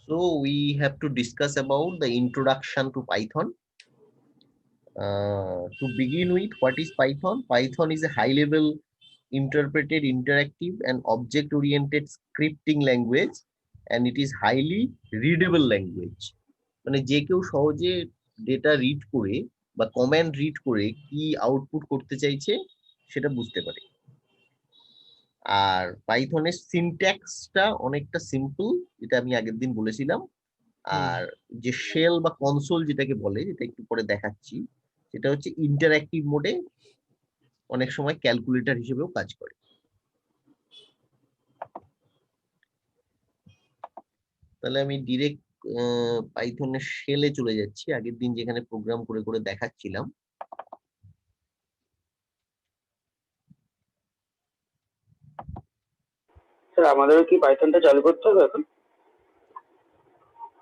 So we have to discuss about the introduction to Python. To begin with, what is Python? Python is a high-level interpreted, interactive, and object-oriented scripting language, and it is highly readable language. মানে যে কেউ সহজে data read করে বা command read করে কি output করতে চাইছে সেটা বুঝতে পারে। আর পাইথনের সিনট্যাক্সটা অনেকটা সিম্পল, যেটা আমি আগের দিন বলেছিলাম। আর যে শেল বা কনসোল যেটাকে বলে, যেটা একটু পরে দেখাচ্ছি, সেটা হচ্ছে ইন্টারঅ্যাক্টিভ মোডে অনেক সময় ক্যালকুলেটর হিসেবেও কাজ করে। তাহলে আমি ডিরেক্ট পাইথনের শেলে চলে যাচ্ছি, আগের দিন যেখানে প্রোগ্রাম করে করে দেখাচ্ছিলাম। স্যার আমাদেরও কি পাইথনটা চালু করতে হবে এখন?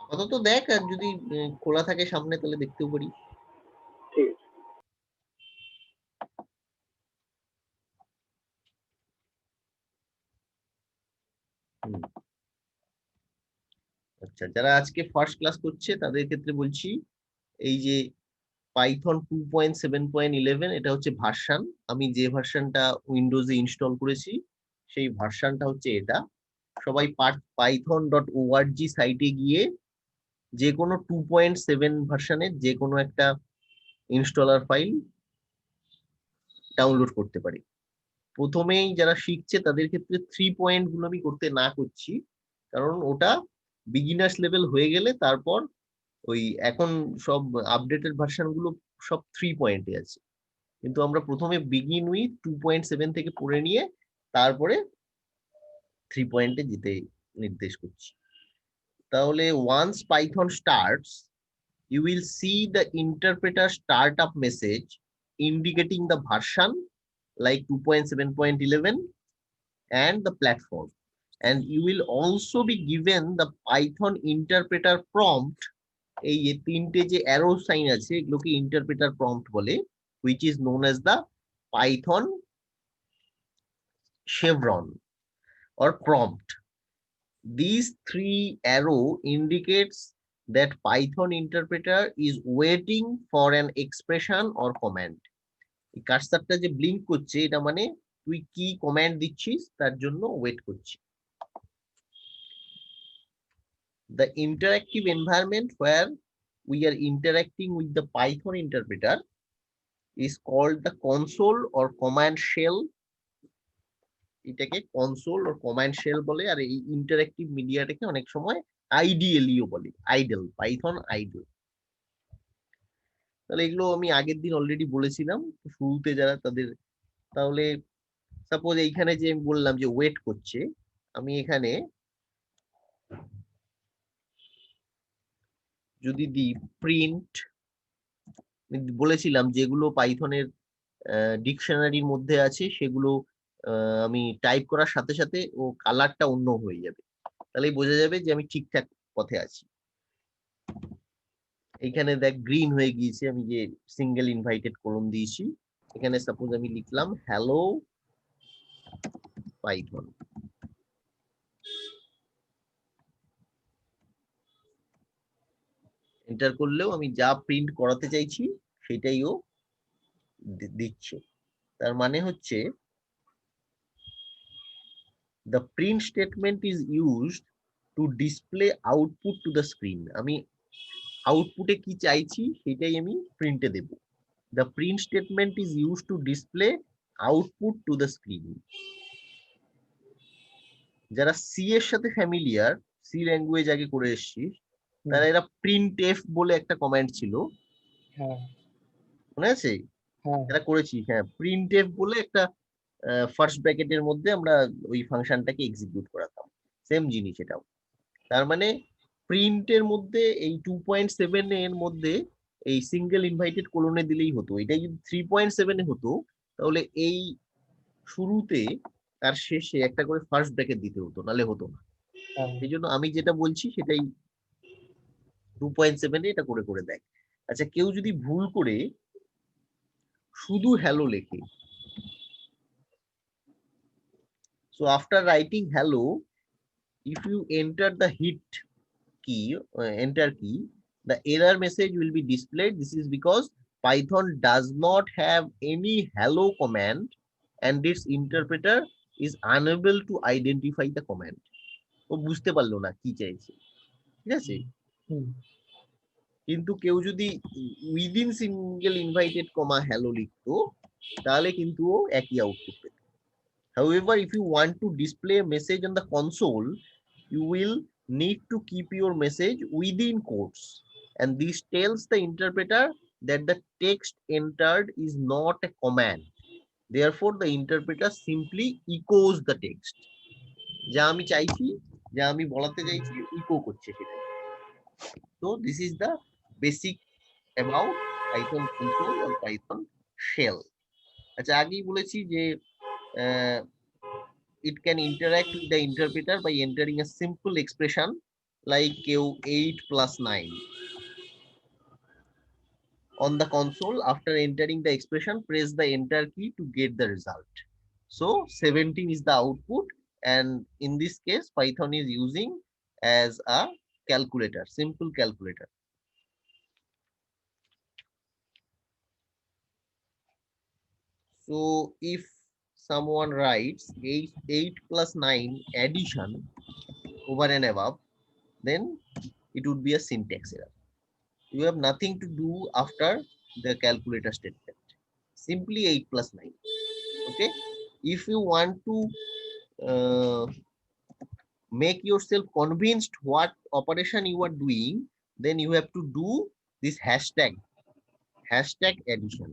আপাতত দেখ, আর যদি খোলা থাকে সামনে তাহলে দেখতেও পারি। ঠিক আছে। আচ্ছা, যারা আজকে ফার্স্ট ক্লাস করছে তাদের ক্ষেত্রে বলছি, এই যে পাইথন 2.7.11 এটা হচ্ছে ভার্সন। আমি যে ভার্সনটা উইন্ডোজে ইনস্টল করেছি সেই ভার্সনটা হচ্ছে এটা। সবাই python.org সাইটে গিয়ে যে কোনো 2.7 ভার্সনের যে কোনো একটা ইনস্টলার ফাইল ডাউনলোড করতে পারে। প্রথমেই যারা শিখছে তাদের ক্ষেত্রে 3 গুলো আমি করতে না করছি, কারণ ওটা বিগিনার্স লেভেল হয়ে গেলে তারপর ওই এখন সব আপডেটেড ভার্সন গুলো সব 3 আছে। কিন্তু আমরা প্রথমে বিগিন উইথ 2.7 থেকে পড়ে নিয়ে তারপরে 3 যেতে নির্দেশ করছি। তাহলে once Python starts, you will see the interpreter startup message indicating the version like 2.7.11 and the platform. And you will also be given the Python interpreter prompt. এই তিনটে যে অ্যারো সাইন আছে এগুলোকে ইন্টারপ্রেটার প্রম্পট বলে, which is known as the Python chevron or prompt. These three arrow indicates that Python interpreter is waiting for an expression or command. এই কার্সারটা যে blink করছে এটা মানে তুই কি কমান্ড দিচ্ছিস তার জন্য ওয়েট করছি। The interactive environment where we are interacting with the Python interpreter is called the console or command shell. এটাকে কনসোল or command shell বলে। আর এই ইন্টারঅ্যাক্টিভ মিডিয়াটাকে অনেক সময় আইডিএলইও বলে, আইডল, পাইথন আইডল। তাহলে এগুলো আমি আগের দিন অলরেডি বলেছিলাম শুরুতে যারা তাদের। তাহলে সাপোজ এইখানে যে আমি বললাম যে ওয়েট করছে, আমি এখানে যদি দিই প্রিন্ট, বলেছিলাম যেগুলো পাইথনের ডিকশনারির মধ্যে আছে সেগুলো আমি টাইপ করার সাথে সাথে ও কালারটা অন্য হয়ে যাবে, তাহলেই বোঝা যাবে যে আমি ঠিকঠাক পথে আছি। এইখানে দেখ গ্রিন হয়ে গিয়েছে, আমি যে সিঙ্গেল ইনভাইটেড কলম দিয়েছি। এখানে সাপোজ আমি লিখলাম হ্যালো পাইথন, এন্টার করলেও আমি যা প্রিন্ট করাতে চাইছি সেটাই ও দিচ্ছে। তার মানে হচ্ছে the print statement is used to display output to the screen. আমি আউটপুটে কি চাইছি সেটাই আমি প্রিন্টে দেব। The print statement is used to display output to the screen. যারা সি এর সাথে ফ্যামিলিয়ার, সি ল্যাঙ্গুয়েজ আগে করে এসেছিস, তারা এরা প্রিন্ট এফ বলে একটা কমান্ড ছিল, মনে আছে? এটা করেছি, হ্যাঁ, প্রিন্ট এফ বলে একটা ফার্স্ট ব্র্যাকেটের মধ্যে আমরা ওই ফাংশনটাকে এক্সিকিউট করাতাম। সেম জিনিস এটাও। তার মানে প্রিন্টের মধ্যে এই 2.7 এর মধ্যে এই সিঙ্গেল ইনভাইটেড কোলনে দিলেই হতো। এটা যদি 3.7 এ হতো তাহলে এই শুরুতে আর শেষে একটা করে ফার্স্ট ব্র্যাকেট দিতে হতো, নালে হতো না। এই জন্য আমি যেটা বলছি সেটাই 2.7 এ এটা করে করে দেয়। আচ্ছা, কেউ যদি ভুল করে শুধু হ্যালো লেখে, so after writing hello, if you enter the hit key, enter key, the error message will be displayed. This is because Python does not have any hello command and its interpreter is unable to identify the command. ও বুঝতে পারলো না কি চাইছে, ঠিক আছে? কিন্তু কেউ যদি within single inverted comma hello লিখতো তাহলে কিন্তু ও একই আউটপুট পেত। However, if you want to display a message on the console, you will need to keep your message within quotes, and this tells the interpreter that the text entered is not a command. Therefore, the interpreter simply echoes the text. যা আমি চাইছি, যা আমি বলাতে চাইছি, eco করছে সেটাই। So this is the basic about Python console or Python shell. আচ্ছা, আগেই বলেছি যে it can interact with the interpreter by entering a simple expression like 8 plus 9 on the console. After entering the expression, press the enter key to get the result. So 17 is the output, and in this case Python is using as a calculator, simple calculator. So if someone writes 8 plus 9 addition over and above, then it would be a syntax error. You have nothing to do after the calculator statement. Simply 8 plus 9. Okay. If you want to make yourself convinced what operation you are doing, then you have to do this hashtag addition.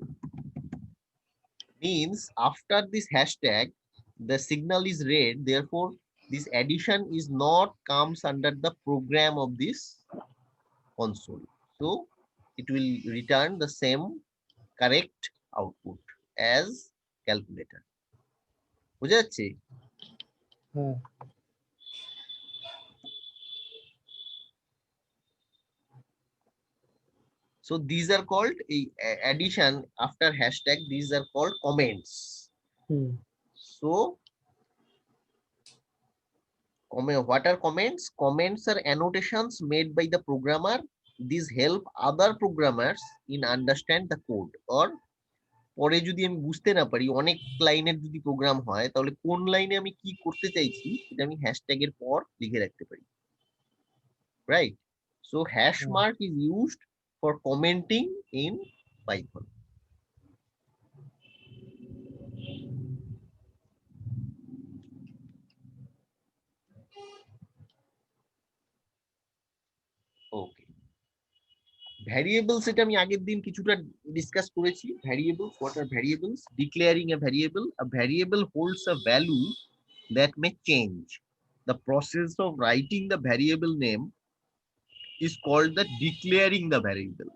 Means after this hashtag, the signal is red. Therefore, this addition is not comes under the program of this console. So it will return the same correct output as calculator. বুঝা যাচ্ছে? So these are called addition after hashtag. These are called comments. So what are comments? Comments are annotations made by the programmer. These help other programmers in understand the code. Or পরে যদি আমি বুঝতে না পারি, অনেক লাইনের যদি programme হয়, তাহলে কোন লাইনে আমি কি করতে চাইছি সেটা আমি হ্যাশট্যাগ এর পর লিখে রাখতে পারি, right? So hash mark is used for commenting in Python. Okay, variables এটা আমি আগের দিন কিছুটা ডিসকাস করেছি। Variables, what are variables? Declaring A variable holds a value that may change. The process of writing the variable name is called the declaring the variable.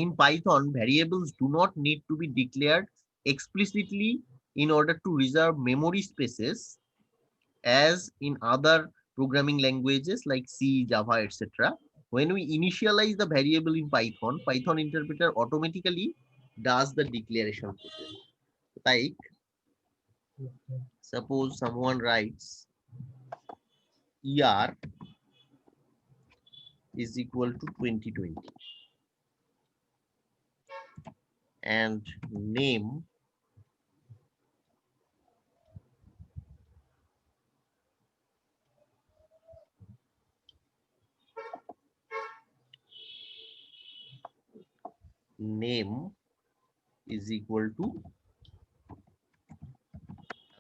In Python, variables do not need to be declared explicitly in order to reserve memory spaces as in other programming languages like C, Java, etc. When we initialize the variable in Python, Python interpreter automatically does the declaration process. Like, suppose someone writes ER is equal to 2020 and name is equal to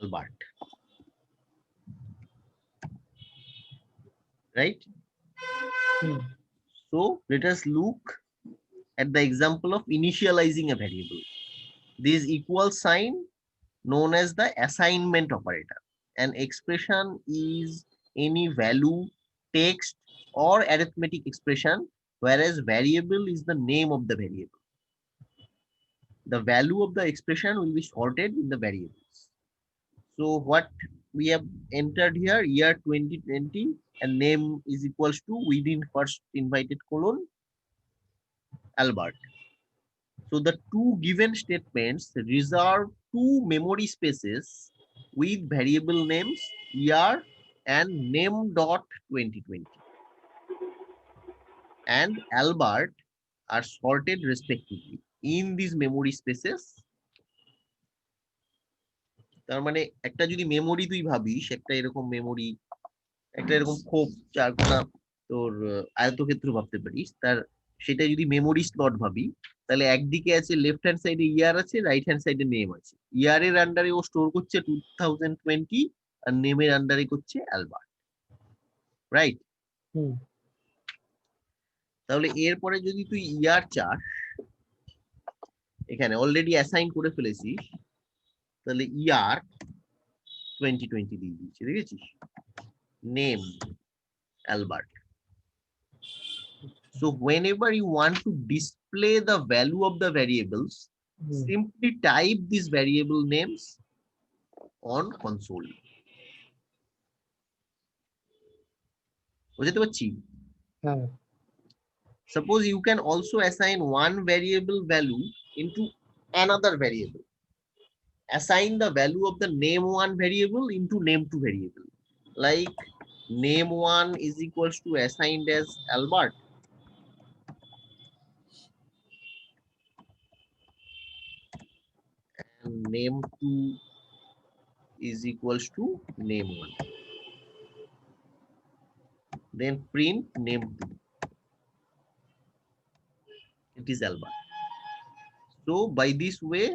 Albert, right? So let us look at the example of initializing a variable. This equal sign known as the assignment operator. An expression is any value, text, or arithmetic expression, whereas variable is the name of the variable. The value of the expression will be sorted in the variables. So what we have entered here, year 2020, and name is equals to within first invited colon Albert. So the two given statements reserve two memory spaces with variable names year and name dot 2020. and Albert are sorted respectively in these memory spaces. তার মানে একটা যদি memory তুই ভাবিস, একটা এরকম memory, একটা এরকম খোপ চারকোনা তোর আয়তক্ষেত্র ভাবতে পারিস, তার সেটা যদি মেমোরি স্লট ভাবি, তাহলে একদিকে আছে লেফট হ্যান্ড সাইডে ইয়ার আছে, রাইট হ্যান্ড সাইডে নেম আছে। ইয়ারের আন্ডারে ও স্টোর করছে 2020 আর নেমের আন্ডারে করছে অ্যালবার্ট, রাইট? হুম। তাহলে এরপরে যদি তুই ইয়ার চাস, এখানে অলরেডি অ্যাসাইন করে ফেলেছিস, তাহলে ইয়ার 2020 দিয়ে দিয়েছি, দেখেছিস? Name Albert. So whenever you want to display the value of the variables, simply type these variable names on console. বুঝতে পারছি? হ্যাঁ। Suppose you can also assign one variable value into another variable. Assign the value of the name1 variable into name2 variable. Like name1 is equals to assigned as Albert. And name2 is equals to name1. Then print name2. It is Albert. So by this way,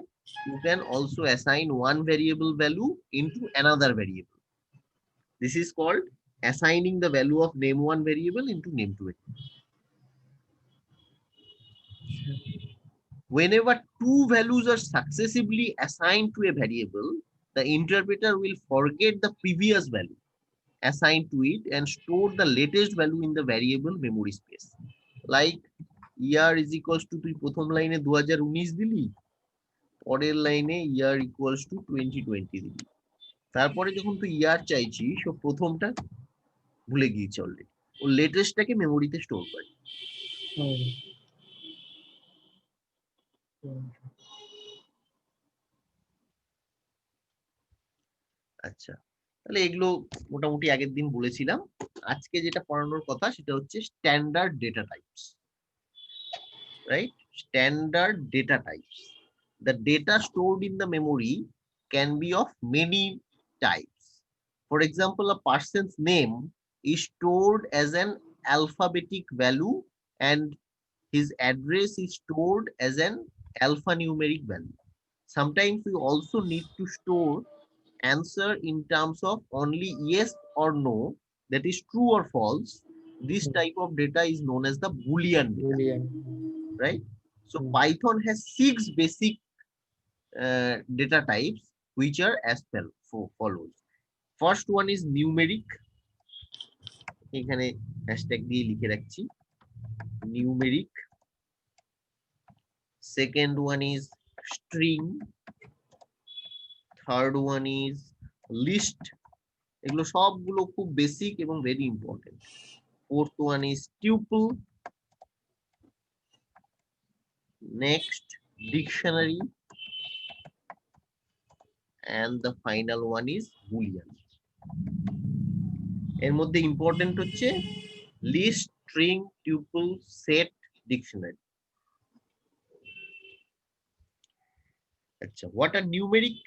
you can also assign one variable value into another variable. This is called assigning the value of name1 variable into name2 variable. Whenever two values are successively assigned to a variable, the interpreter will forget the previous value assigned to it and store the latest value in the variable memory space. Like year is equals to তুই প্রথম লাইনে 2019 দিলি, পরের লাইনে year equals to 2020 দিলি, তারপরে যখন তুই ইয়ার চাইছিস ও প্রথমটা ভুলে গিয়েছে অলরেডি, ও লেটেস্টটাকে মেমোরিতে স্টোর করে। আচ্ছা, তাহলে এগুলো মোটামুটি আগের দিন বলেছিলাম। আজকে যেটা পড়ানোর কথা সেটা হচ্ছে standard data types, right? Standard data types. The data stored in the memory can be of many types. For example, a person's name is stored as an alphabetic value and his address is stored as an alphanumeric value. Sometimes we also need to store answer in terms of only yes or no, that is true or false. This type of data is known as the Boolean data, right? So Python has 6 basic data types which are as follows. First one is numeric. এখানে hashtag দিয়ে লিখে রাখছি numeric. Second one is string. Third one is list. এগুলো সবগুলো খুব basic এবং very important. Fourth one is tuple. Next, dictionary. And the final one is Boolean. এর মধ্যে ইম্পর্টেন্ট হচ্ছে list, string, tuple, set, dictionary. আচ্ছা, what are numeric?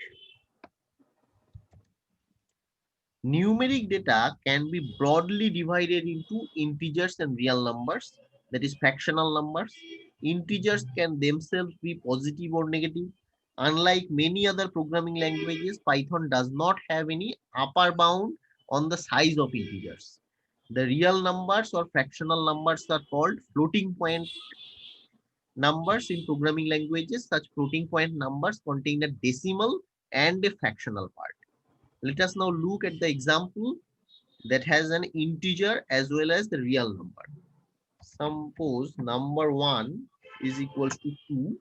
Numeric data can be broadly divided into integers and real numbers, that is fractional numbers. Integers can themselves be positive or negative. Unlike many other programming languages, Python does not have any upper bound on the size of integers. The real numbers or fractional numbers are called floating point numbers in programming languages. Such floating point numbers contain a decimal and a fractional part. Let us now look at the example that has an integer as well as the real number. Suppose number 1 is equals to 2.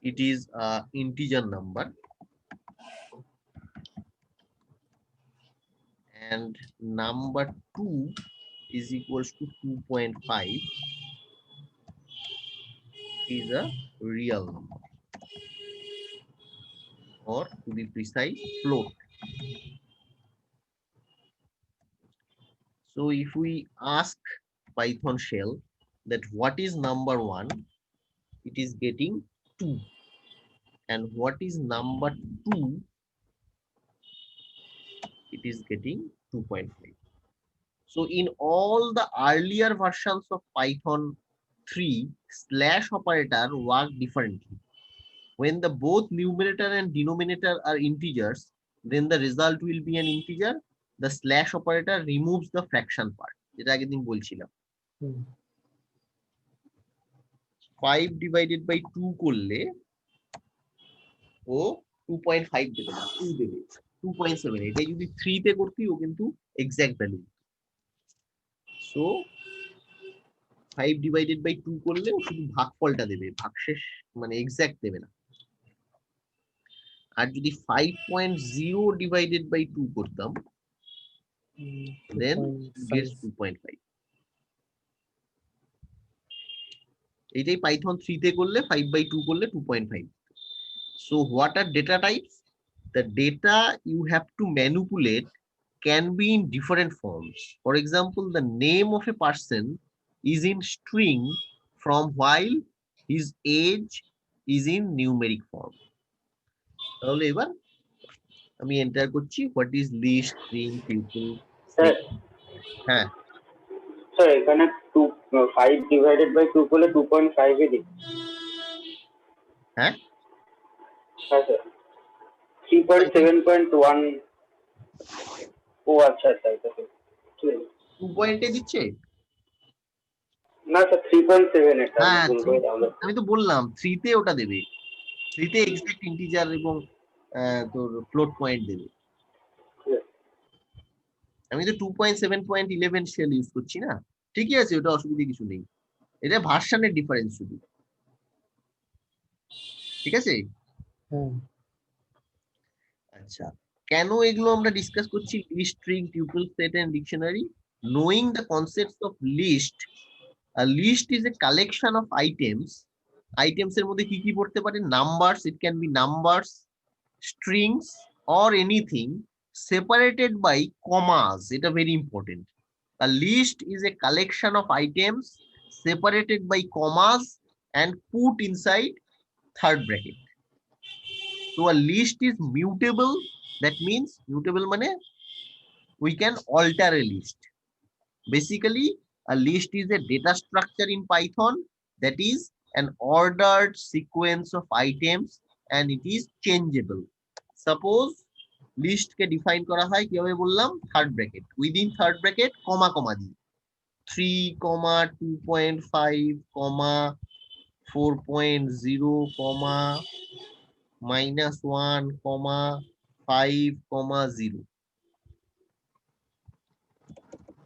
It is an integer number. And number 2 is equals to 2.5. Is a real number, or to be precise, float. So if we ask Python shell that what is number 1, it is getting 2, and what is number 2, it is getting 2.5. So in all the earlier versions of Python 3, slash operator work differently. When the both numerator and denominator are integers, then the result will be an integer. The slash operator removes the fraction part. যেটা আগের দিন বলছিলাম। 5 divided by 2 করলে ও 2.5 দেবে না, 2 দেবে, 2.7। এটাই যদি 3 তে করতি ও কিন্তু exact value. So 5 divided by 2 করলে ও শুধু ভাগফলটা দেবে, ভাগশেষ মানে এক্সাক্ট দেবে না। আর যদি 5.0 divided by 2 করতাম, then gets 2.5. এটাই পাইথন 3 তে করলে 5/2 করলে 2.5. So what are data types? The data you have to manipulate can be in different forms. For example, the name of a person is in string from while his age is in numeric form. তাহলে এবার আমি enter করছি what is list, string, tuple, set. হ্যাঁ sir এখানে 5 divided by 2 করলে 2.5 এ দিই। হ্যাঁ হ্যাঁ স্যার 3.7.1। ও আচ্ছা আচ্ছা আচ্ছা ঠিক আছে। 2 পয়েন্টে দিচ্ছে না স্যার 3.7 এটা আমি হ্যাঁ ভুল করে ডাউনলোড। আমি তো বললাম 3 তে ওটা দেবে, 3 তে এক্সাক্ট ইন্টিজার এবং তোর ফ্লোট পয়েন্ট দেবে। আমি তো 2.7.11 শেল ইউজ করছি না, ঠিকই আছে, ওটা অসুবিধা কিছু নেই। এটা ভার্সনের ডিফারেন্স শুধু, ঠিক আছে। আচ্ছা, কেন এগুলো আমরা ডিসকাস করছি? List, string, tuple, set and dictionary. Knowing the concepts of list, a list is a collection of items. Items এর মধ্যে কি কি পড়তে পারে? Numbers, it can be numbers, strings or anything separated by commas. এটা very important. A list is a collection of items separated by commas and put inside third bracket. So a list is mutable. That means mutable মানে we can alter a list. Basically, a list is a data structure in Python that is an ordered sequence of items and it is changeable. Suppose list কে define করা হয় কিভাবে বললাম? Third bracket, within third bracket comma comma দিয়ে 3, 2.5, 4.0, -1, 5, 0.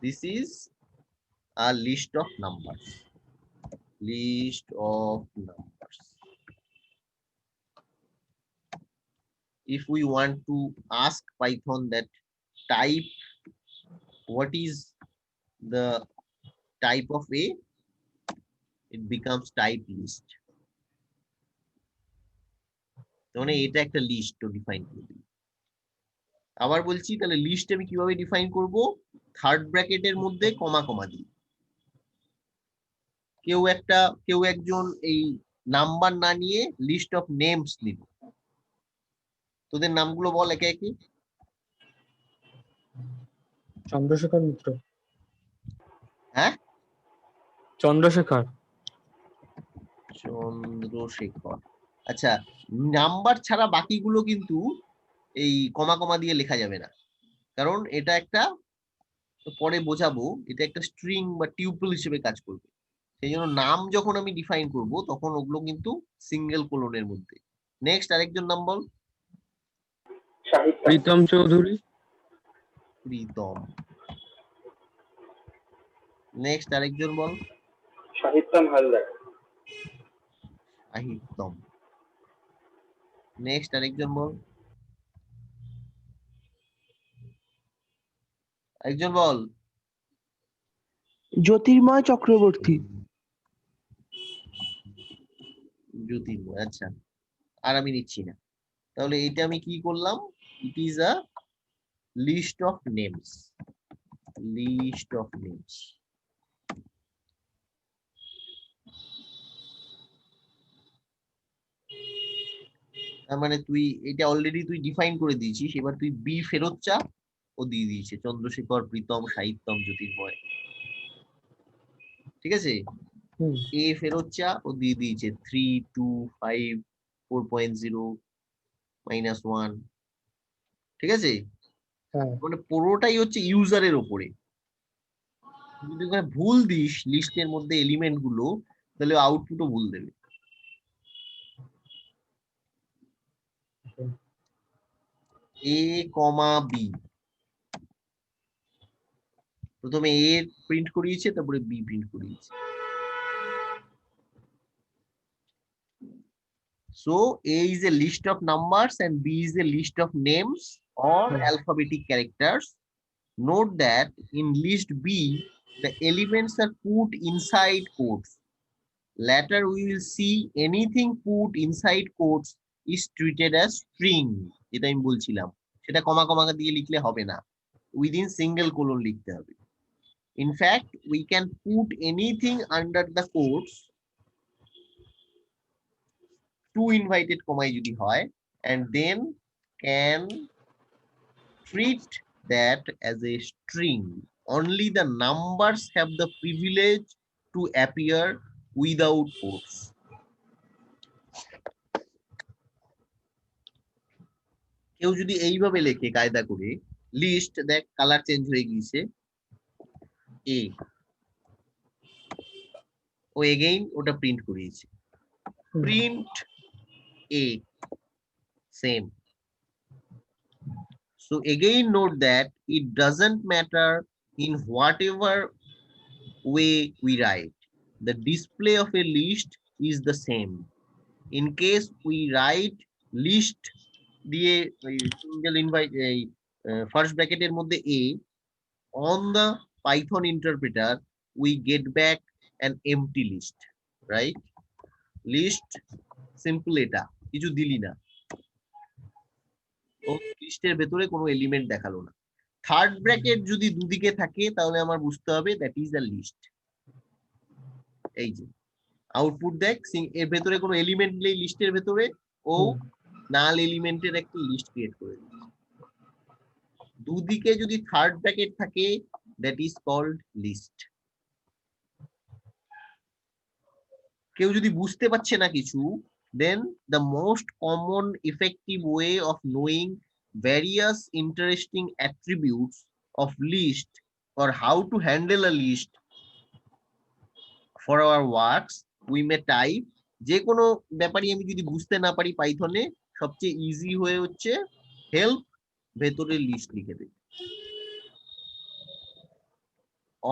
This is a list of numbers. List of numbers. If we want to ask Python that type, what is the type of A, it becomes type list. মানে এটা একটা list তো define করে দিই। আবার বলছি তাহলে লিস্ট আমি কিভাবে ডিফাইন করব? থার্ড ব্র্যাকেটের মধ্যে কমা কমা দিই। কেউ একজন এই নাম্বার না নিয়ে লিস্ট অফ নেমস নিল। তোদের নামগুলো বল একে একে। চন্দ্রশেখর মিত্র। হ্যাঁ চন্দ্রশেখর। আচ্ছা, নাম্বার ছাড়া বাকিগুলো কিন্তু এই কমা কমা দিয়ে লেখা যাবে না, কারণ এটা একটা, পরে বোঝাবো, এটা একটা স্ট্রিং বা টিউপল হিসেবে কাজ করবে। সেই জন্য নাম যখন আমি ডিফাইন করব তখন ওগুলো কিন্তু সিঙ্গেল কোলনের মধ্যে। নেক্সট আরেকজন নাম বল। প্রীতম চৌধুরী। প্রীতম। নেক্সট আরেকজন বল। সাহিত্যম হালদার। সাহিত্যম। নেক্সট আরেকজন বল। একজন বল। জ্যোতির্ময় চক্রবর্তী। জ্যোতির্ময়, আচ্ছা, আর আমি নিচ্ছি না। তাহলে এটা আমি কি করলাম? It is a list of names. List of names. তার মানে তুই এটা অলরেডি তুই ডিফাইন করে দিয়েছিস, এবার তুই বি ফেরত চা, ও দিয়ে দিয়েছে চন্দ্রশেখর, প্রীতম, সাহিত্যম, জ্যোতির্ময়। ঠিক আছে, হুম। এ ফেরত চা, ও দিয়ে দিয়েছে 3, 2, 5, 4.0, -1। ঠিক আছে, হ্যাঁ। মানে পুরোটাই হচ্ছে ইউজারের ওপরে। যদি ওখানে ভুল দিস লিস্টের মধ্যে এলিমেন্ট গুলো, তাহলে আউটপুটও ভুল দেবে। এ কমা বি, প্রথমে এ প্রিন্ট করিয়েছে, তারপরে বি প্রিন্ট করিয়েছে। So A is a list of numbers and B is a list of names or alphabetic characters. Note that in list B, the elements are put inside quotes. Later we will see anything put inside quotes is treated as string. যেটা আমি বলছিলাম, সেটা কমা comma দিয়ে লিখলে হবে না, within single colon লিখতে হবে। In fact, we can put anything under the quotes, two invited comma যদি হয়, and then can treat that as a string. Only the numbers have the privilege to appear without quotes. কেউ যদি এইভাবে লেখে কায়দা করে লিস্ট, দেখ colour change হয়ে গিয়েছে, এ, ও এগেইন ওটা প্রিন্ট করিয়েছে, print A, same. So again note that it doesn't matter in whatever way we write, the display of a list is the same. In case we write list দিয়ে single invite first ব্র্যাকেটের মধ্যে a, on the Python interpreter we get back an empty list, right? List simple, এটা কিছু দিলি না, ও লিস্টের ভেতরে কোনো এলিমেন্ট দেখালো না। থার্ড ব্র্যাকেট যদি দুদিকে থাকে তাহলে আমার বুঝতে হবে দ্যাট ইজ দ্য লিস্ট। এই যে আউটপুট দেখ, এর ভেতরে কোনো এলিমেন্ট নেই লিস্টের ভেতরে, ও নাল এলিমেন্টের একটা লিস্ট ক্রিয়েট করে দিচ্ছে। দুদিকে যদি থার্ড ব্র্যাকেট থাকে দ্যাট ইজ কল্ড লিস্ট। কেউ যদি বুঝতে পারছে না কিছু, then the most common effective way of knowing various interesting attributes of list or how to handle a list for our works, we may type, যে কোনো ব্যাপারই আমি যদি বুঝতে না পারি পাইথনে, সবচেয়ে ইজি হয়ে হচ্ছে হেল্প, ভেতরে লিস্ট লিখে দেবে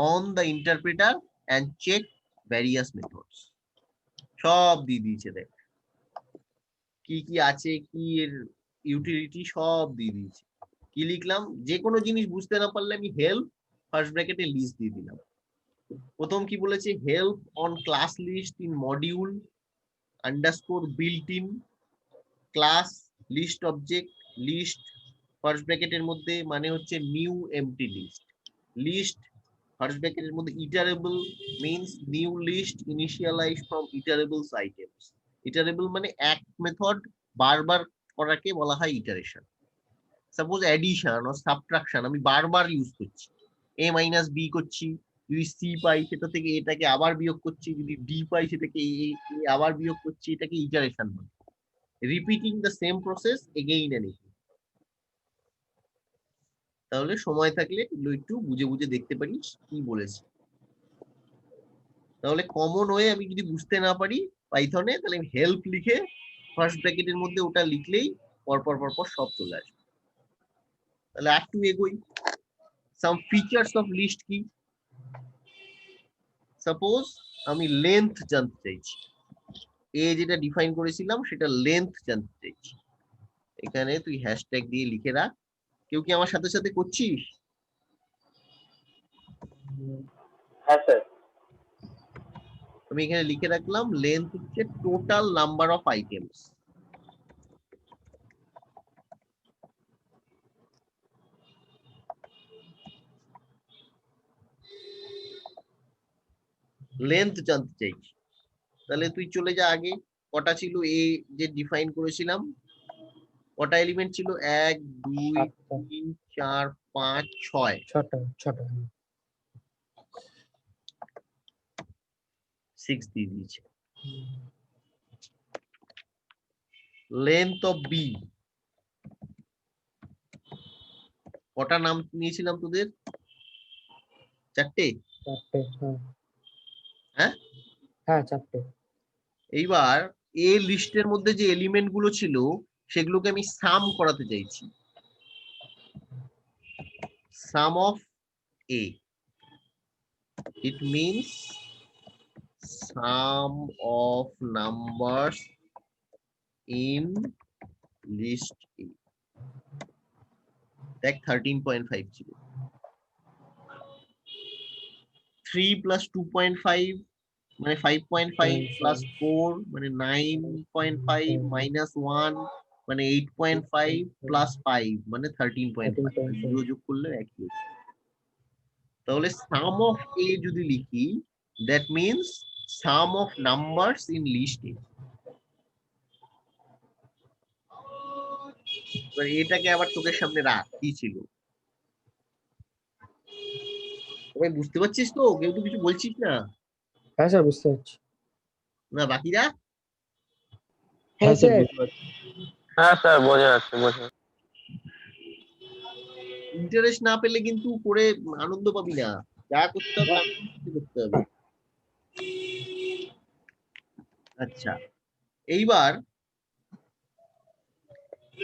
on the interpreter and check various methods। সব দিয়ে দিয়েছে, দেখ কি কি আছে, কি এর ইউটিলিটি সব দিয়ে দিয়েছে। কি লিখলাম, যে কোনো জিনিস বুঝতে না পারলে আমি হেল্প ফার্স্ট ব্র্যাকেটে লিস্ট দিয়ে দিলাম। প্রথম কি বলেছে, help on class list in module underscore built in class list object list, first ব্র্যাকেটের মধ্যে মানে হচ্ছে new empty list. List first ব্র্যাকেটের মধ্যে iterable means new list initialize from iterables items. Iterable মানে এক মেথড বারবার করাকে বলা হয় ইটারেশন। সাপোজ অ্যাডিশন ও সাবট্রাকশন আমি বারবার ইউজ করছি, a মাইনাস বি করছি, যদি সি পাই সেটা থেকে এটাকে আবার বিয়োগ করছি, যদি ডি পাই সেটাকে আবার বিয়োগ করছি, এটাকে ইটারেশন বলে। Repeating the same process again and again. তাহলে সময় থাকলে একটু বুঝে বুঝে দেখতে পারিস কি বলেছে। তাহলে কমন ওয়ে আমি যদি বুঝতে না পারি পাইথনে, তাহলে আমি হেল্প লিখে ফার্স্ট ব্র্যাকেটের মধ্যে ওটা লিখলেই পরপর পরপর সব চলে আসবে। তাহলে একটু এগোই, সাম ফিচার্স অফ লিস্ট কি। সাপোজ আমি লেন্থ জানতে চাইছি, এ যেটা ডিফাইন করেছিলাম সেটা লেন্থ জানতে চাইছি, এখানে তুই হ্যাশট্যাগ দিয়ে লিখে রাখ। কেউ কি আমার সাথে সাথে করছিস? হ্যাঁ স্যার। আমি এখানে লিখে রাখলাম লেন্থ হচ্ছে total number of items. Length জানতে চাইছি, তাহলে তুই চলে যা আগে। কটা ছিল এ যে ডিফাইন করেছিলাম, কটা এলিমেন্ট ছিল? 1 2 সাতটা 3 4 5 6। ছটা ছটা 6 দিয়ে দিয়েছে। লেন্থ অফ বি, কটা নাম নিয়েছিলাম তোদের? 4টে। চারটে হ্যাঁ, হ্যাঁ চারটে। এইবার এ লিস্টের মধ্যে যে এলিমেন্ট গুলো ছিল সেগুলোকে আমি সাম করাতে চাইছি। Sum of a, it means sum of numbers in list a. দেখ 13.5 ছিল। 3 প্লাস 2.5 মানে 5.5 প্লাস 4 মানে 9.5 মাইনাস 1 মানে 8.5 প্লাস 5 মানে 13.5, জিরো যোগ করলে একই হচ্ছে। তাহলে সাম অফ এ যদি লিখি, that means sum of numbers in list a. এবার এটাকে আবার চোখের সামনে রাখ, কি ছিল? সবাই বুঝতে পারছিস তো? কেউ তো কিছু বলছিস না? হ্যাঁ স্যার বুঝতে পারছি। না বাকিরা? হ্যাঁ স্যার বুঝতে পারছি। হ্যাঁ স্যার বোঝা যাচ্ছে বোঝা যাচ্ছে। ইন্টারেস্ট না পেলে কিন্তু করে আনন্দ পাবি না। যা করতে হবে আনন্দ করতে হবে। আচ্ছা, এইবার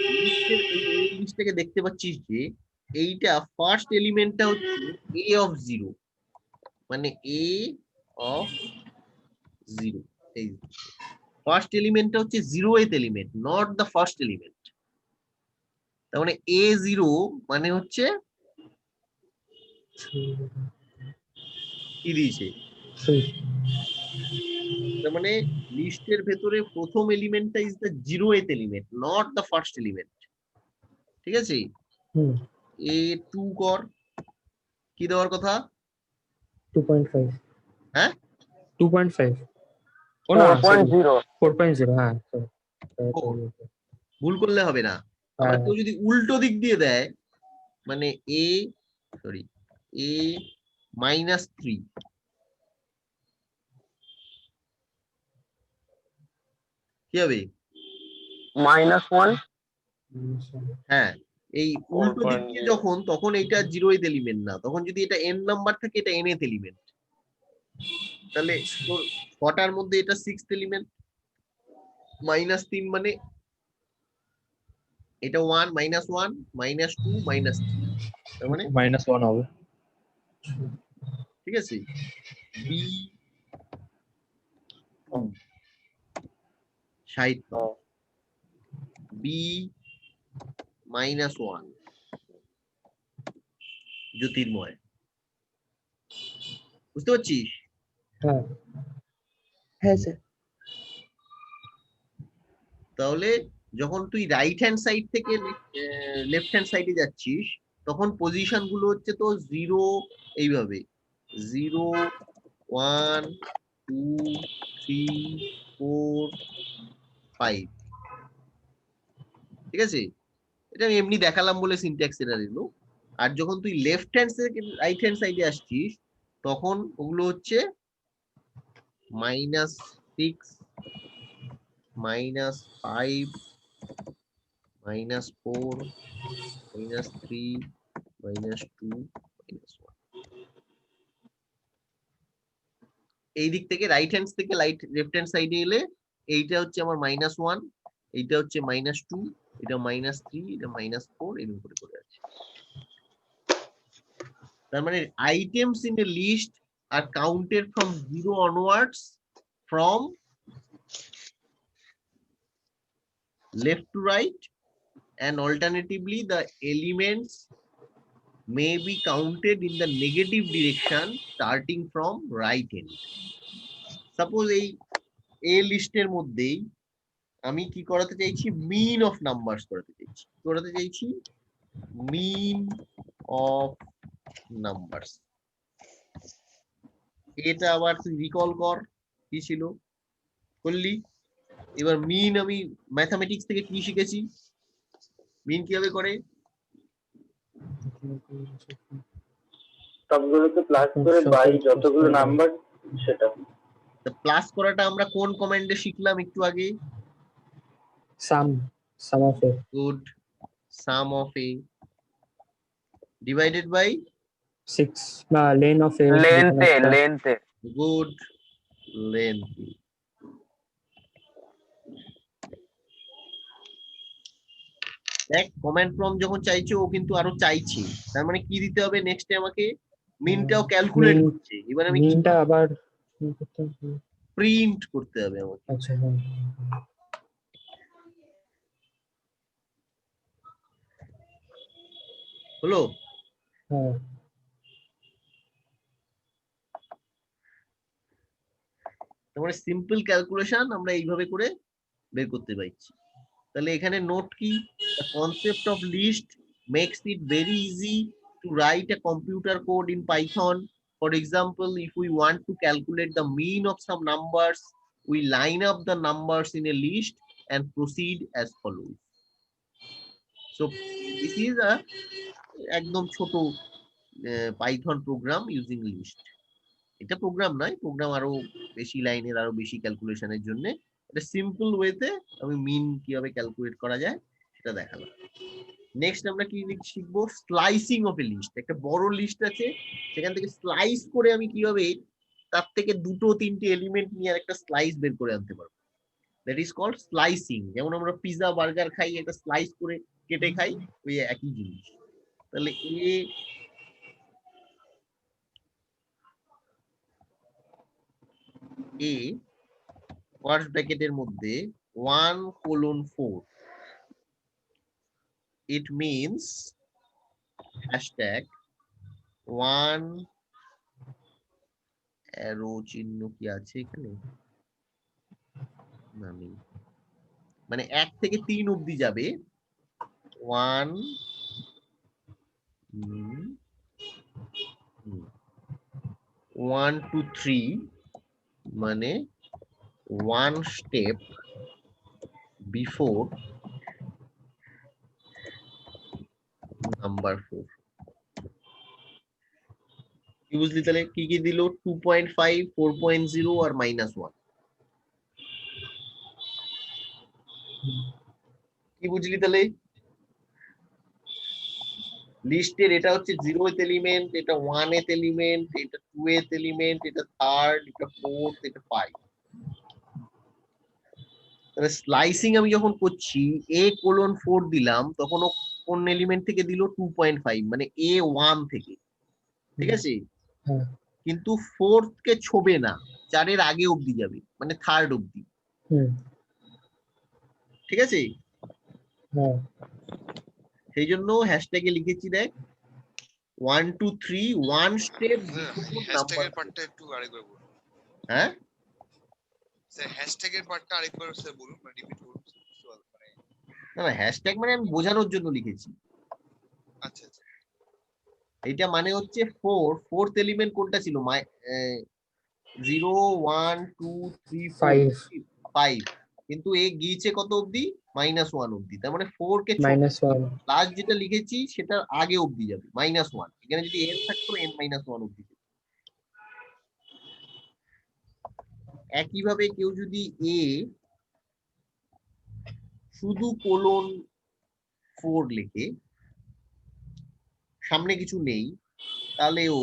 এই লিস্টটাকে দেখতে পাচ্ছিস যে এইটা ফার্স্ট এলিমেন্টটা হচ্ছে এ অফ 0, মানে এ অফ 0। এই ফার্স্ট এলিমেন্টটা হচ্ছে 0th element, not the first element. তার মানে এ 0 মানে হচ্ছে কি দিয়েছে? তার মানে লিস্টের ভেতরে প্রথম এলিমেন্টটা is the 0th element, not the first element. ঠিক আছে? হুম এ 2 কর, কি দেওয়ার কথা? 2.5 হ্যাঁ 2.5 ও না সরি 4.0 4.0 হ্যাঁ sorry, four। ভুল করলে হবে না। আবার কেউ যদি উল্টো দিক দিয়ে দেয়, মানে এ সরি এ -3, কি হবে? -1 হ্যাঁ, এই উল্টো দিক দিয়ে 4.0 যখন, তখন এটা 0th এলিমেন্ট না, তখন যদি এটা n নাম্বার থাকে এটা nth এলিমেন্ট। তাহলে তোর কটার মধ্যে এটা 6th এলিমেন্ট? -3 মানে এটা 1 -1 -2 -3, তার মানে -1 হবে। ঠিক আছে। বি 60, বি -1 জ্যোতির্ময়। বুঝতে পারছিস? হ্যাঁ হ্যাঁ স্যার। তাহলে যখন তুই রাইট হ্যান্ড সাইড থেকে লেফট হ্যান্ড সাইডে যাচ্ছিস, তখন পজিশন গুলো হচ্ছে তো 0 এইভাবে 0 1 2 3 4 5। ঠিক আছে? এটা আমি এমনি দেখালাম বলে সিনট্যাক্স এটা দিল। আর যখন তুই লেফট হ্যান্ড থেকে রাইট হ্যান্ড সাইডে আসছিস, তখন ওগুলো হচ্ছে -6 -5 -4 -3 -2 -1। এই দিক থেকে রাইট হ্যান্ড থেকে লেফট হ্যান্ড সাইডে এলে এইটা হচ্ছে আমার -1, এইটা হচ্ছে -2, এটা -3, এটা -4, এরকম করে করে আছে। তার মানে items in a list are counted from 0 onwards from left to right, and alternatively the elements may be counted in the negative direction starting from right end. Suppose এই A লিস্টের মধ্যেই আমি কি করাতে চাইছি? মিন অফ নাম্বারস করাতে চাইছি মিন of numbers. এটা আবার তুই রিকল কর কি ছিল, করলি। এবার মিন আমি ম্যাথামেটিক্স থেকে কি শিখেছি, মিন কিভাবে করে? সবগুলোকে প্লাস করে বাই যতগুলো নাম্বার সেটা। প্লাস করাটা আমরা কোন কমান্ডে শিখলাম একটু আগে? sum of a good. Sum of a divided by 6 বা lane of a লেন্থে লেন্থে গুড লেন্থ। দেখ কমান্ড প্রম্পট যখন চাইছে ও কিন্তু আরো চাইছে, তার মানে কি দিতে হবে নেক্সটে আমাকে? মিনটাও ক্যালকুলেট Min- করছে, এবার আমি মিনটা আবার কি করতে হবে? প্রিন্ট করতে হবে আমাকে। আচ্ছা হ্যাঁ হলো? হ্যাঁ তার মানে সিম্পল ক্যালকুলেশন আমরা এইভাবে করে বের করতে পারছি। তাহলে এখানে নোট কি, the concept of list makes it very easy to write a computer code in Python. For example, if we want to calculate the mean of some numbers, we line up the numbers in a list and proceed as follows. So this is a একদম ছোট Python programme using list. এটা programme নয়, programme আরো বেশি লাইনের আরো বেশি ক্যালকুলেশনের জন্য। এটা সিম্পল ওয়েতে আমি মিন কিভাবে ক্যালকুলেট করা যায় সেটা দেখালাম। নেক্সট আমরা কি শিখবো? Slicing of a list. একটা বড় লিস্ট আছে, সেখান থেকে স্লাইস করে আমি কিভাবে তার থেকে দুটো তিনটে এলিমেন্ট নিয়ে একটা স্লাইস বের করে আনতে পারবো, দ্যাট ইজ কল্ড স্লাইসিং। যেমন আমরা পিজা বার্গার খাই, একটা স্লাইস করে কেটে খাই, ওই একই জিনিস। তাহলে এ ফার্স্ট ব্র্যাকেটের মধ্যে 1:4, it means hashtag 1 অ্যারো চিহ্ন কি আছে এখানে? না নেই। মানে 1 থেকে 3 অবধি যাবে 1 1 to 3, মানে 1 step before number 4। কি বুঝলি তাহলে? কি কি দিল? 2.5, 4.0 আর -1। কি বুঝলি তাহলে? লিস্টের এটা হচ্ছে 0th এলিমেন্ট, এটা 1th এলিমেন্ট, এটা 2th এলিমেন্ট, এটা 3rd, এটা 4th, এটা 5। তাহলে স্লাইসিং আমি যখন করছি A:4 দিলাম, তখন ও কোন এলিমেন্ট থেকে দিল? 2.5, মানে A1 থেকে। ঠিক আছে? হ্যাঁ কিন্তু 4th কে ছোবে না, 4 এর আগে অবধি যাবে, মানে 3rd অবধি। হুম ঠিক আছে? হ্যাঁ সেই জন্য হ্যাশট্যাগে লিখেছি, দেখ 1 2 3 1 স্টেপ বিফোর নাম্বার। হ্যাশট্যাগের পার্টটা একটু আরেকবার বলুন হ্যাঁ স্যার, হ্যাশট্যাগের পার্টটা আরেকবার স্যার বলুন, মানে রিপিট করুন মানে। না না, হ্যাশট্যাগ মানে আমি বোঝানোর জন্য লিখেছি। আচ্ছা আচ্ছা। এইটা মানে হচ্ছে 4th এলিমেন্ট কোনটা ছিল? 0 1 2 3 4 5 5, কিন্তু এ গিয়েছে কত অবধি? -1 অবধি। তার মানে 4 কে -1 লাস্ট যেটা লিখেছি সেটার আগে অবধি যাবে, -1। এখানে যদি n থাকতো n-1 অবধি যেত। একইভাবে কেউ যদি এ শুধু :4 লিখে, সামনে কিছু নেই, তাহলে ও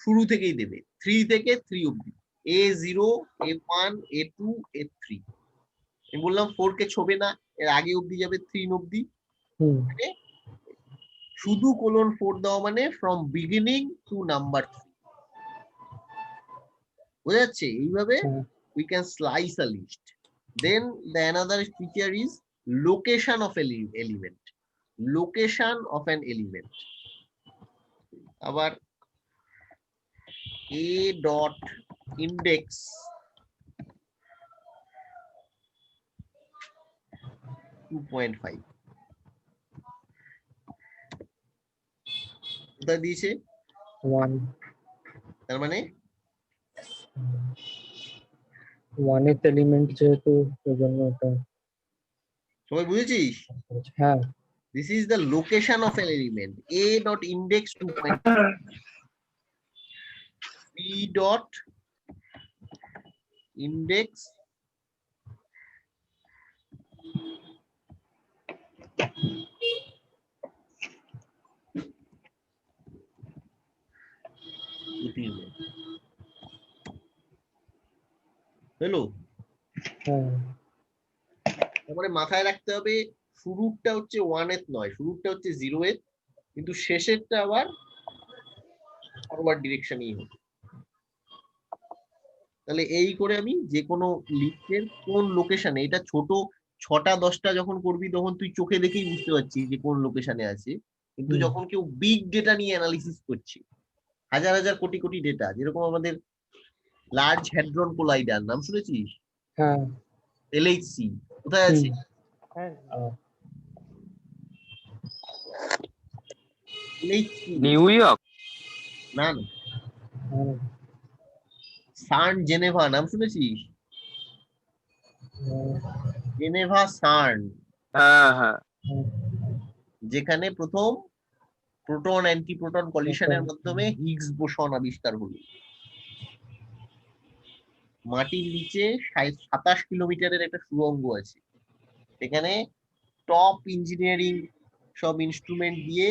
শুরু থেকেই দেবে 3 থেকে 3 অবধি, A0 A1 A2 A3। আমি বললাম 4 কে ছোবে না, এর আগে অবধি যাবে 3 অবধি। হুম শুধু :4 দেওয়া মানে ফ্রম বিগিনিং টু নাম্বার 3। বোঝা যাচ্ছে? এইভাবে হ্যাঁ we can slice a list. Then the another feature is location of element. Location of an element. আবার a dot index 2.5 কোথায় দিয়েছে? 1 তার মানে ওয়ানেথ এলিমেন্ট যেহেতু ওই জন্য ওটা সবাই বুঝেছিস? করেছে। হ্যাঁ This is the location of an element. A dot index 2 point. B dot index হলো। হ্যাঁ তারপরে মাথায় রাখতে হবে শুরুরটা হচ্ছে 1th নয়, শুরুরটা হচ্ছে 0th, কিন্তু শেষেরটা আবার ফরওয়ার্ড ডিরেকশনেই হবে। তাহলে এই করে আমি যে কোনো লিস্টের কোন লোকেশনে, এটা ছোট 6টা 10টা যখন করবি তখন তুই চোখে দেখেই বুঝতে পারছিস যে কোন লোকেশনে আছে, কিন্তু হুম। যখন কেউ বিগ ডেটা নিয়ে অ্যানালিসিস করছে, হাজার হাজার কোটি কোটি ডেটা, যেরকম আমাদের লার্জ হ্যাড্রন কোলাইডার নাম শুনেছিস? হ্যাঁ LHC কোথায় হুম। আছে? LHC new York. না না, হ্যাঁ, সার্ন জেনেভা নাম শুনেছিস? হ্যাঁ, জেনেভা সার্ন, হ্যাঁ হ্যাঁ। হ্যাঁ, যেখানে প্রথম প্রোটন অ্যান্টিপ্রোটন কলিশনের প্রোটন, মাধ্যমে হিগস বোসন আবিষ্কার হলো। মাটির নিচে 27 কিলোমিটারের একটা সুড়ঙ্গ আছে, সেখানে টপ ইঞ্জিনিয়ারিং সব ইনস্ট্রুমেন্ট দিয়ে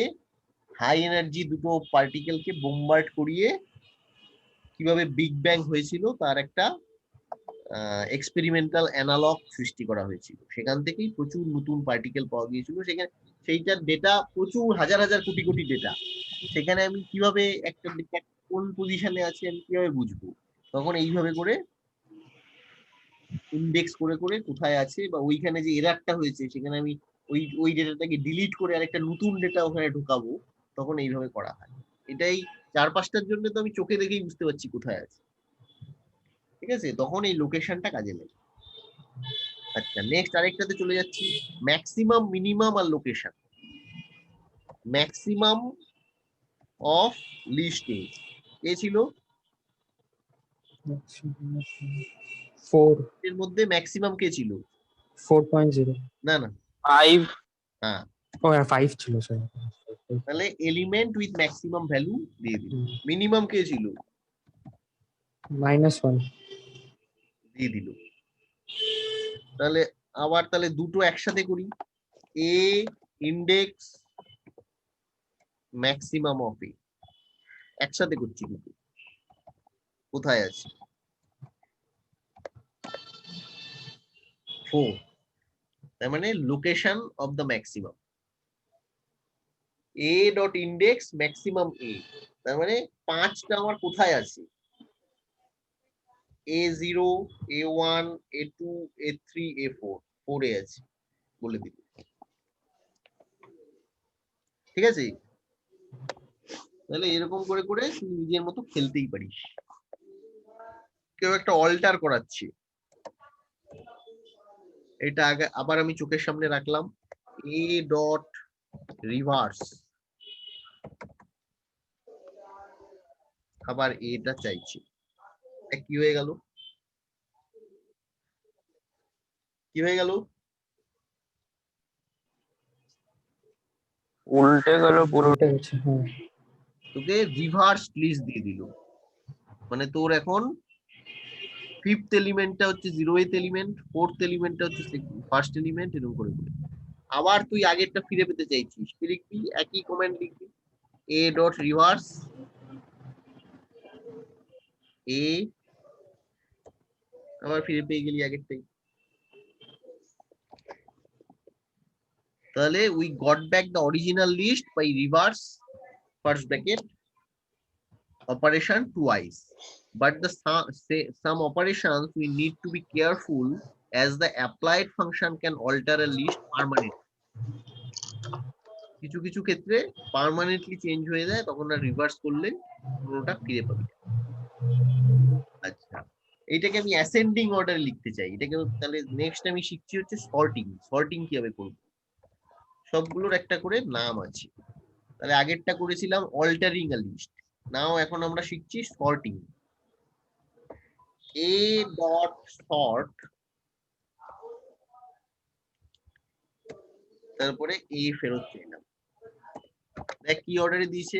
হাই এনার্জি দুটো পার্টিকেলকে বোম্বার্ড করিয়ে কিভাবে বিগ ব্যাং হয়েছিল তার একটা এক্সপেরিমেন্টাল অ্যানালগ সৃষ্টি করা হয়েছিল। সেখান থেকেই প্রচুর নতুন পার্টিকেল পাওয়া গিয়েছিল। সেখানে সেইটার ডেটা প্রচুর হাজার হাজার কোটি কোটি ডেটা। সেখানে আমি কিভাবে একটা ডেটা কোন পজিশনে আছে আমি কিভাবে বুঝবো? তখন এইভাবে করে ইন্ডেক্স করে করে কোথায় আছে, বা ওইখানে যে এরারটা হয়েছে সেখানে আমি ওই ডেটাটাকে ডিলিট করে আরেকটা নতুন ডেটা ওখানে ঢোকাবো, তখন এইভাবে করা হয়। এটাই 4-5টার জন্য তো আমি চোখে দেখেই বুঝতে পারছি কোথায় আছে, ঠিক আছে? তখন এই লোকেশনটা কাজে লাগে। আচ্ছা, নেক্সট আরেকটাতে চলে যাচ্ছি, ম্যাক্সিমাম, মিনিমাম আর লোকেশন। ম্যাক্সিমাম অফ লিস্টিং কে ছিল? 4 এর মধ্যে ম্যাক্সিমাম কে ছিল? 4.0 না না, 5। হ্যাঁ, ও হ্যাঁ 5 ছিল স্যার। তাহলে এলিমেন্ট উইথ ম্যাক্সিমাম ভ্যালু দিয়ে দিল। মিনিমাম কে ছিল? -1 দিয়ে দিল। তাহলে আবার তাহলে দুটো একসাথে করি, a index maximum of a, একসাথে করছি কিন্তু কোথায় আছে? 4, তার মানে location of the maximum. A dot index maximum a, তার মানে 5টা আমার কোথায় আছে? A0, A1, A2, A3, A4, 4 এ আছে বলে দিল, ঠিক আছে? তাহলে এরকম করে করে তুই নিজের মতো খেলতেই পারিস। কেউ একটা অল্টার করাচ্ছে, এটা আগে আবার আমি চোখের সামনে রাখলাম, এ ডট রিভার্স, আবার এটা চাইছি, কি হয়ে গেল? কি হয়ে গেল? উল্টে গেল পুরো। এটা হচ্ছে হ্যাঁ তোকে রিভার্স লিস্ট দিয়ে দিল, মানে তোর এখন 5th এলিমেন্টটা হচ্ছে 0th এলিমেন্ট, 4th এলিমেন্টটা হচ্ছে 1st এলিমেন্ট, এরকম করে করে। আবার তুই আগেরটা ফিরে পেতে চাইছিস, কি লিখবি? একই কমেন্ট লিখবি, এ ডট রিভার্স এ, আবার ফিরে পেয়ে গেলি আগেরটাই। তাহলে we got back the original list by reverse first bracket operation twice, but the some operations we need to be careful as the applied function can alter a list permanently. কিছু কিছু ক্ষেত্রে permanently change হয়ে যায়, তখন আর reverse করলে পুরোটা ফিরে পাবি। আচ্ছা, এইটাকে আমি অ্যাসেন্ডিং অর্ডারে লিখতে চাই, এটাকে তাহলে নেক্সট আমি শিখছি হচ্ছে সর্টিং। সর্টিং কিভাবে করব? সবগুলোর একটা করে নাম আছে। তাহলে আগেরটা করেছিলাম অল্টারিং আ লিস্ট, নাও এখন আমরা শিখছি সর্টিং। a dot sort তারপরে a ফেরত চাইলাম। দেখ কি অর্ডারে দিয়েছে,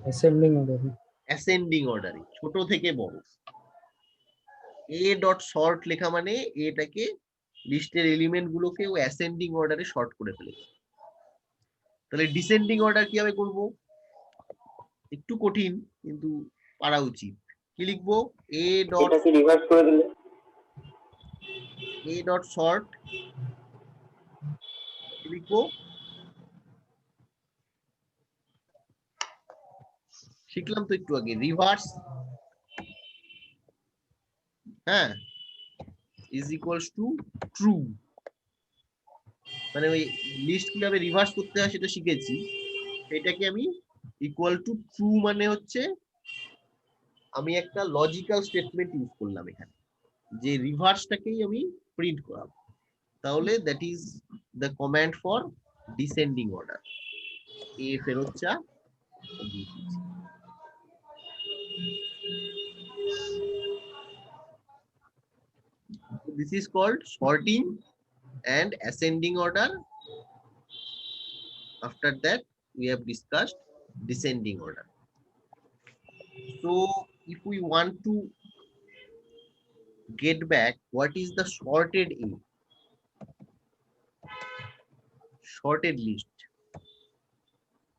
অ্যাসেন্ডিং অর্ডার। অ্যাসেন্ডিং অর্ডারে, ছোট থেকে বড়। a ডট সর্ট লেখা মানে এটাকে লিস্টের এলিমেন্ট গুলোকে ও অ্যাসেন্ডিং অর্ডারে শর্ট করে ফেলেছে। তাহলে ডিসেন্ডিং অর্ডার কিভাবে করব, একটু কঠিন কিন্তু পারা উচিত। কি লিখবো, a ডট এটাকে রিভার্স করে দিলে সর্ট লিখবো, শিখলাম তো একটু আগে, রিভার্স হ্যাঁ ইজ ইকুয়ালস টু ট্রু, মানে ওই লিস্ট কিভাবে রিভার্স করতে হয় সেটা শিখেছি। এটাকে আমি ইকুয়াল টু ট্রু মানে হচ্ছে আমি একটা লজিক্যাল স্টেটমেন্ট ইউজ করলাম এখানে, যে রিভার্সটাকেই আমি প্রিন্ট করাবো। তাহলে that is the command for descending order, a ফেরত চা। This is called sorting and ascending order. After that, we have discussed descending order. So, if we want to get back, what is the sorted A? Sorted list.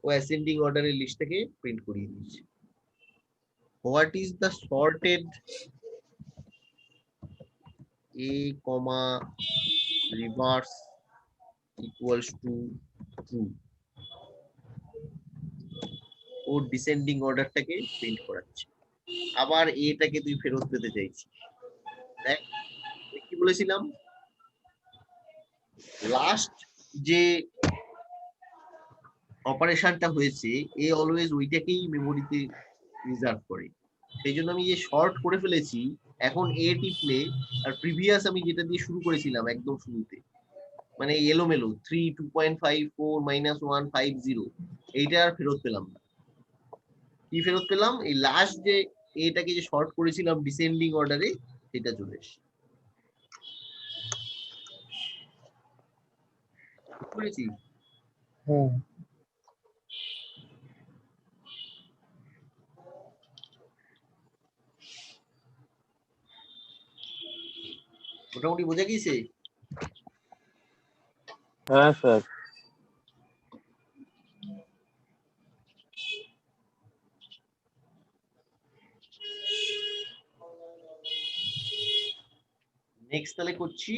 O ascending order এর লিস্টটাকে print করিয়ে দিয়েছে। What is the sorted A, reverse equals to true? ও descending অর্ডারটাকে print করাচ্ছে। আবার এটাকে তুই ফেরত পেতে চাইছিস, দেখ কি বলেছিলাম, লাস্ট যে অপারেশনটা হয়েছে এ অলওয়েজ ওইটাকেই মেমোরিতে রিজার্ভ করে। সেই জন্য আমি যে শর্ট করে ফেলেছি, এখন এ টিপলে আর প্রিভিয়াস আমি যেটা দিয়ে শুরু করেছিলাম একদম শুরুতে, মানে এলোমেলো 3 2.5 4 -1 5 0, এইটা আর ফেরত পেলাম না। কি ফেরত পেলাম, এই লাস্ট যে এটাকে যে শর্ট করেছিলাম ডিসেন্ডিং অর্ডারে, সেটা চলে এসেছে। বুঝেছি? হ্যাঁ। মোটামুটি বোঝা গেছে? হ্যাঁ স্যার। নেক্সট তাহলে করছি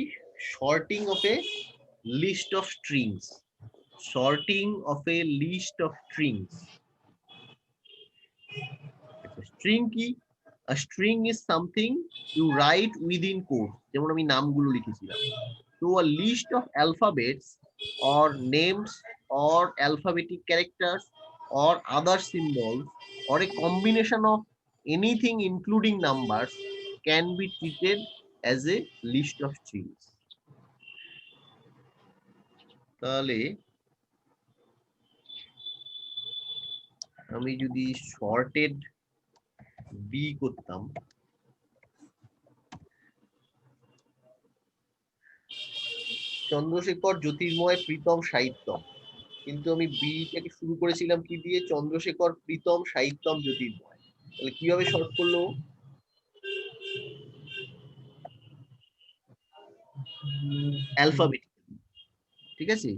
sorting of a list of strings. Sorting of a list of strings. String কি? A string is something you write within code, যেমন আমি নামগুলো লিখেছিলাম। So a list of alphabets or names or alphabetic characters or other symbols or a combination of anything including numbers can be treated as a list of strings. তাহলে আমি যদি sorted B করতাম, চন্দ্রশেখর জ্যোতির্ময় প্রীতম সাহিত্যম, কিন্তু আমি বিটাকে শুরু করেছিলাম কি দিয়ে, চন্দ্রশেখর প্রীতম সাহিত্যম জ্যোতির্ময়। তাহলে কিভাবে শর্ট করলো, অ্যালফাবেটিক্যালি, ঠিক আছে,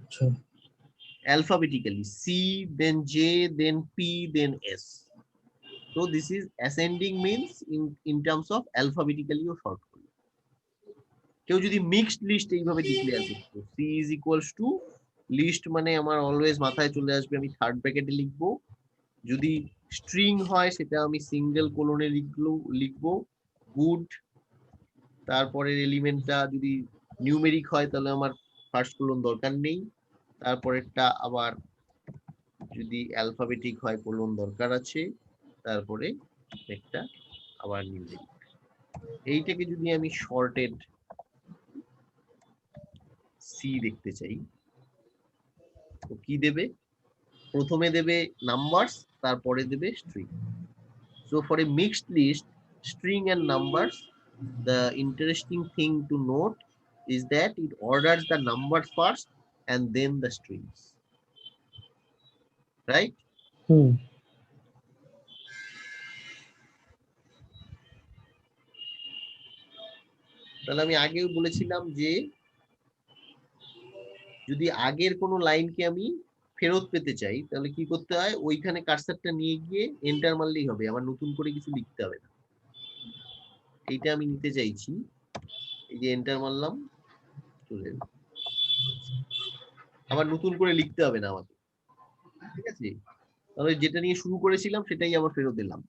আচ্ছা। Alphabetically C, then J, then P, then S. So this is ascending means in terms of alphabetically ও শর্ট করলো। কেউ যদি মিক্সড লিস্ট এইভাবে ডিক্লেয়ার করতো, C is equals to list মানে আমার অলওয়েজ মাথায় চলে আসবে, আমি থার্ড ব্র্যাকেটে লিখবো। যদি স্ট্রিং হয় সেটা আমি সিঙ্গেল কোলনে লিখবো গুড, তারপরের এলিমেন্টটা যদি নিউমেরিক হয় তাহলে আমার ফার্স্ট কোলন দরকার নেই, তারপরেরটা আবার যদি অ্যালফাবেটিক হয় কোলন দরকার আছে, তারপরে একটা আবার নিউমেরিক। এইটাকে যদি আমি শর্টেড সি দেখতে চাই, তো কি দেবে, প্রথমে দেবে নাম্বারস, তারপরে দেবে string. So for a mixed list, string and numbers, the interesting thing to note is that it orders the numbers first and then the strings, right? হুম তাহলে আমি আগেও বলেছিলাম যে যদি আগের কোনো লাইনকে আমি ফেরত পেতে চাই তাহলে কি করতে হয়, ওইখানে কার্সারটা নিয়ে গিয়ে এন্টার মারলেই হবে, আমার নতুন করে কিছু লিখতে হবে না। এইটা আমি নিতে চাইছি, এই যে এন্টার মারলাম, চলে এলো। আবার নতুন করে লিখতে হবে না আমাকে, ঠিক আছে? তাহলে যেটা নিয়ে শুরু করেছিলাম সেটাই আবার ফেরত দিলাম,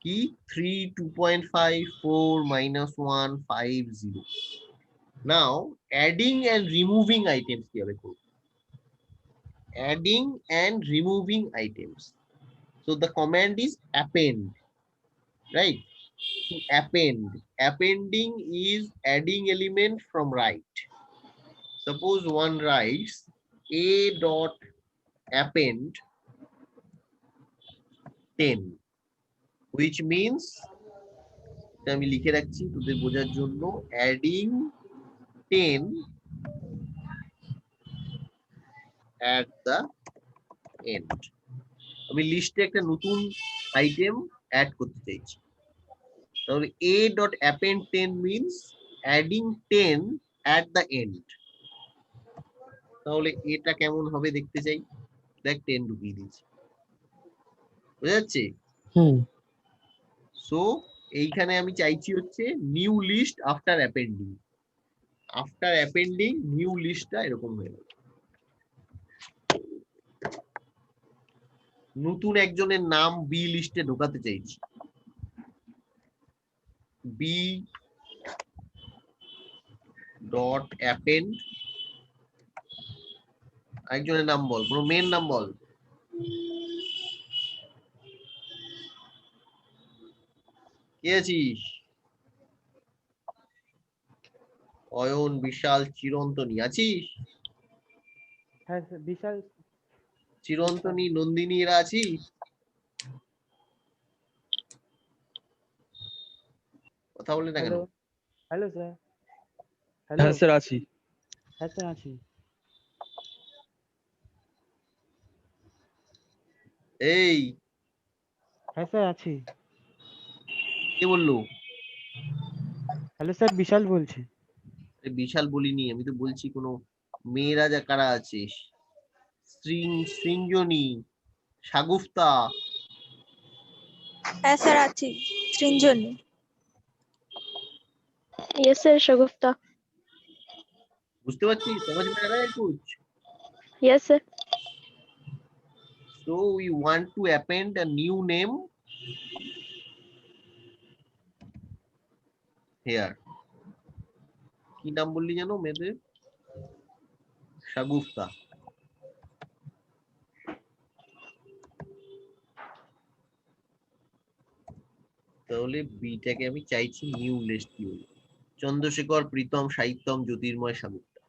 কি 3 2.5 4 -1 5 0। Now adding and removing items কিভাবে করব? adding and removing items. So the command is append, right? To append. Appending is adding element from right. Suppose one writes a dot append 10, which means আমি লিখে রাখছি তোদের বোঝার জন্য, adding 10 at the end. আমি লিস্টে একটা নতুন আইটেম অ্যাড করতে চাইছি, তাহলে a dot append 10 means adding 10 at the end. তাহলে এটা কেমন হবে দেখতে চাই, দেখ 10 ঢুকিয়ে দিয়েছি, বুঝা যাচ্ছে? হুম সো এইখানে আমি চাইছি হচ্ছে new list after appending, after appending new লিস্টটা এরকম হয়ে গেল। নতুন একজনের নাম বি লিস্টে ঢোকাতে চাইছি, বি ডট অ্যাপেন্ড, একজনের নাম বল, কোনো মেন নাম বল। কে আছিস? অয়ন, বিশাল, চিরন্তনী আছিস? হ্যাঁ স্যার বিশাল চিরন্তনী, নন্দিনী এরা আছিস? কথা বলে না কেন? হ্যালো হ্যালো স্যার হ্যালো হ্যাঁ স্যার আছি। হ্যাঁ স্যার আছি এই হ্যাঁ স্যার আছি কে বললো? হ্যালো স্যার বিশাল বলছি আরে বিশাল বলিনি, আমি তো বলছি কোনো মেয়েরা যা কারা আছিস, সৃঞ্জনী, শাগুফতা, হ্যাঁ স্যার আছি সৃঞ্জনী। Yes, sir, Shagufta. বুঝতে পারছিস? समझ में आ रहा है कुछ? Yes, sir. So we want to append a new name here. কি নাম বললি জানো মেয়েদের? শাগুফতা। তাহলে বিটাকে আমি চাইছি নিউ লিস্ট কি হলো, চন্দ্রশেখর, প্রীতম, সাহিত্যম, জ্যোতির্ময়, শাগুফতা।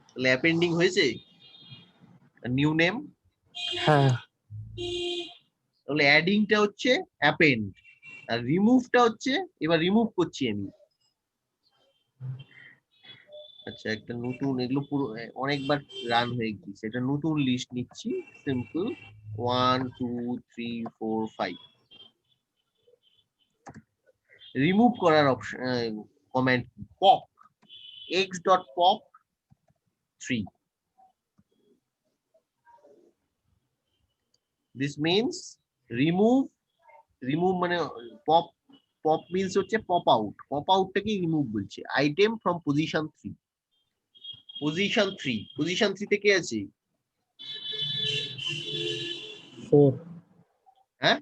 তাহলে অ্যাপেন্ডিং হয়েছে, নিউ নেম। হ্যাঁ তাহলে অ্যাডিংটা হচ্ছে অ্যাপেন্ড, আর রিমুভটা হচ্ছে এবার রিমুভ করছি আমি। আচ্ছা একটা নতুন, এগুলো পুরো অনেকবার রান হয়ে গেছে, এটা নতুন লিস্ট নিচ্ছি, সিম্পল 1 2 3 4 5। রিমুভ করার option command pop, x.pop 3. This means remove মানে pop, pop means হচ্ছে pop out, pop out টাকে রিমুভ বলছে। Item from position 3, position 3, position 3 তে কে আছে? 4 হ্যাঁ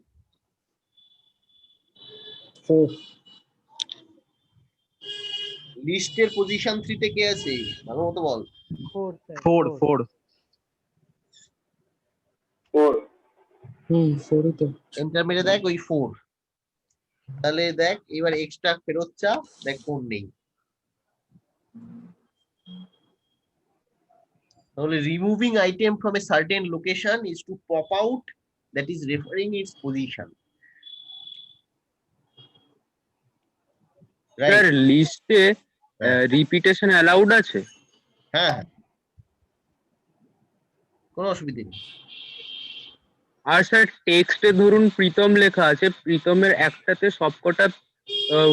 4 লিস্টের পজিশন 3 তে কে আছে ভালো মতো বল। 4 স্যার 4 4 4 তো এন্টার মেরে দেখ ওই 4, তাহলে দেখ এবার এক্সট্রা ফেরত চা, দেখ কোন নেই। তাহলে removing item from a certain location is to pop out, that is referring its position. Sir right. লিস্টে হ্যাঁ রিপিটেশন অ্যালাউড আছে? হ্যাঁ হ্যাঁ, কোনো অসুবিধা নেই। আর স্যার টেক্সটে ধরুন প্রীতম লেখা আছে, প্রীতমের একটাতে সবকটা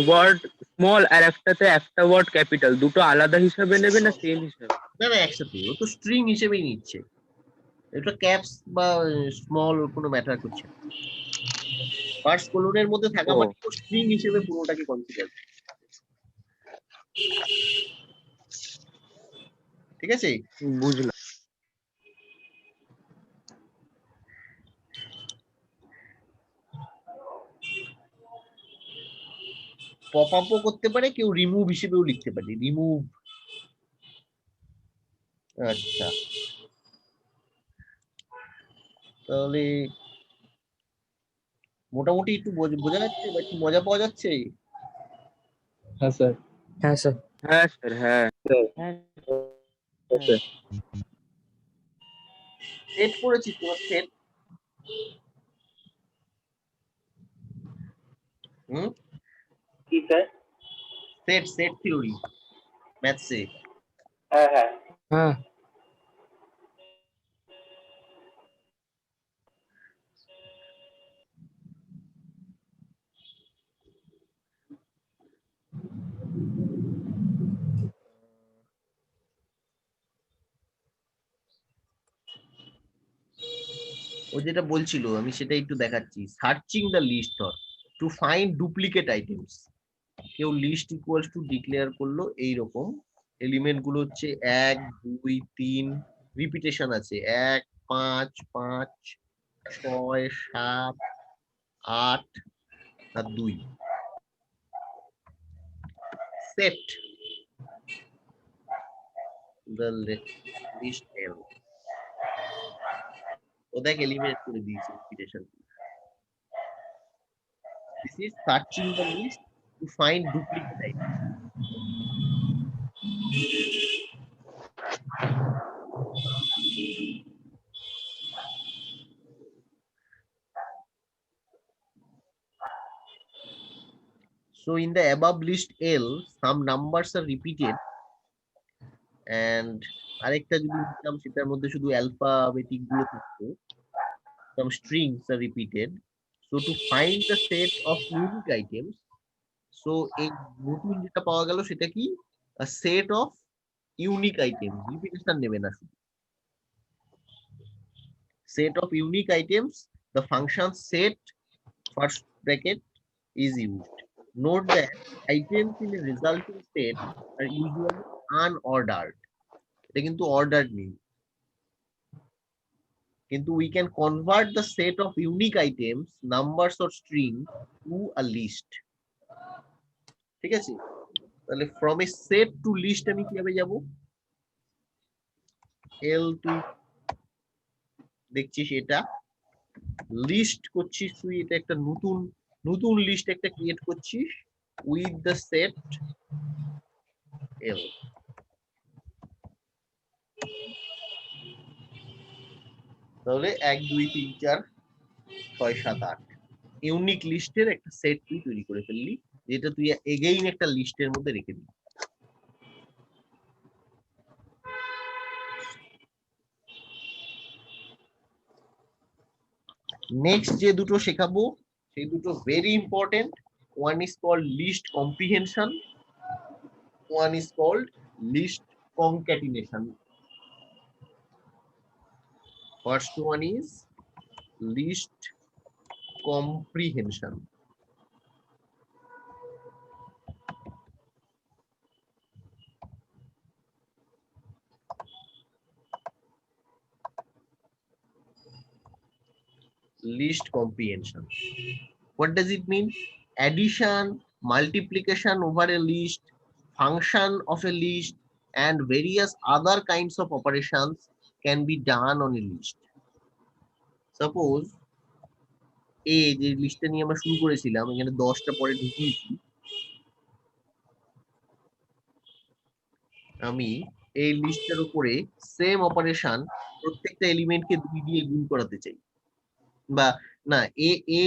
ওয়ার্ড স্মল আর একটাতে একটা ওয়ার্ড ক্যাপিটাল, দুটো আলাদা হিসাবে নেবে না সেম হিসাবে? না না, একসাথে, ও তো স্ট্রিং হিসেবেই নিচ্ছে, এটা ক্যাপস বা স্মল কোনো ম্যাটার করছে না। ফার্স্ট কোলনের মধ্যে থাকা ও মানে স্ট্রিং হিসেবে পুরোটাকে কনসিডার, ঠিক আছে? বুঝলাম। পপ আপও করতে পারে, কেউ রিমুভ হিসেবেও লিখতে পারে, রিমুভ। আচ্ছা, তাহলে মোটামুটি একটু বোঝা যাচ্ছে বা একটু মজা পাওয়া যাচ্ছে? হ্যাঁ স্যার। হ্যাঁ স্যার। হ্যাঁ স্যার, হ্যাঁ। হ্যাঁ স্যার। সেট করেছি তো, সেট। হুম, কি স্যার? Set theory ম্যাথসে। হ্যাঁ হ্যাঁ। হ্যাঁ ও যেটা বলছিল আমি সেটা একটু দেখাচ্ছি। Searching the list or to find duplicate items. কেউ লিস্ট ইকুয়ালস টু ডিক্লেয়ার করলো, এইরকম এলিমেন্ট গুলো হচ্ছে 1 2 3, রিপিটেশন আছে 1 5 5 6 7 8 আর 2। সেট দ্য লিস্ট এল, ও দেখ এলিমিনেট করে দিয়েছে repetition. This is searching the list to find duplicate item. So in the above list L, some numbers are repeated and আরেকটা যদি নিতাম সেটার মধ্যে শুধু অ্যালফাবেটিক গুলো থাকতো, some strings are repeated. So to find the set of unique items, so এই নতুন যেটা পাওয়া গেল সেটা কি, a set of unique items, repetition নেবে না শুধু। Set of unique items, the function set first bracket is used. Note that items in a resulting set are usually unordered. এটা কিন্তু ordered নেই, কিন্তু we can convert the set of unique items, numbers or string to a list. ঠিক আছে, তাহলে from a set to list আমি কিভাবে যাব? L তুই দেখছিস এটা লিস্ট করছিস তুই, এটা একটা নতুন লিস্ট একটা ক্রিয়েট করছিস উইথ দ্য সেট L। তাহলে 1 2 3 4 6 7 8 ইউনিক লিস্টের একটা সেট তুই তৈরি করে ফেললি, যেটা তুই এগেইন একটা লিস্টের মধ্যে রেখে দিবি। নেক্সট যে দুটো শেখাবো সেই দুটো very important. One is called list comprehension, one is called list concatenation. First one is list comprehension. List comprehension. What does it mean? Addition, multiplication over a list, function of a list, and various other kinds of operations can be done on a list. Suppose এই যে লিস্টটা নিয়ে আমরা শুরু করেছিলাম, এখানে 10টা পরে ঢুকিয়েছি, আমি এই লিস্টের উপরে সেম অপারেশন প্রত্যেকটা এলিমেন্টকে 2 দিয়ে গুণ করাতে চাই, বা না এ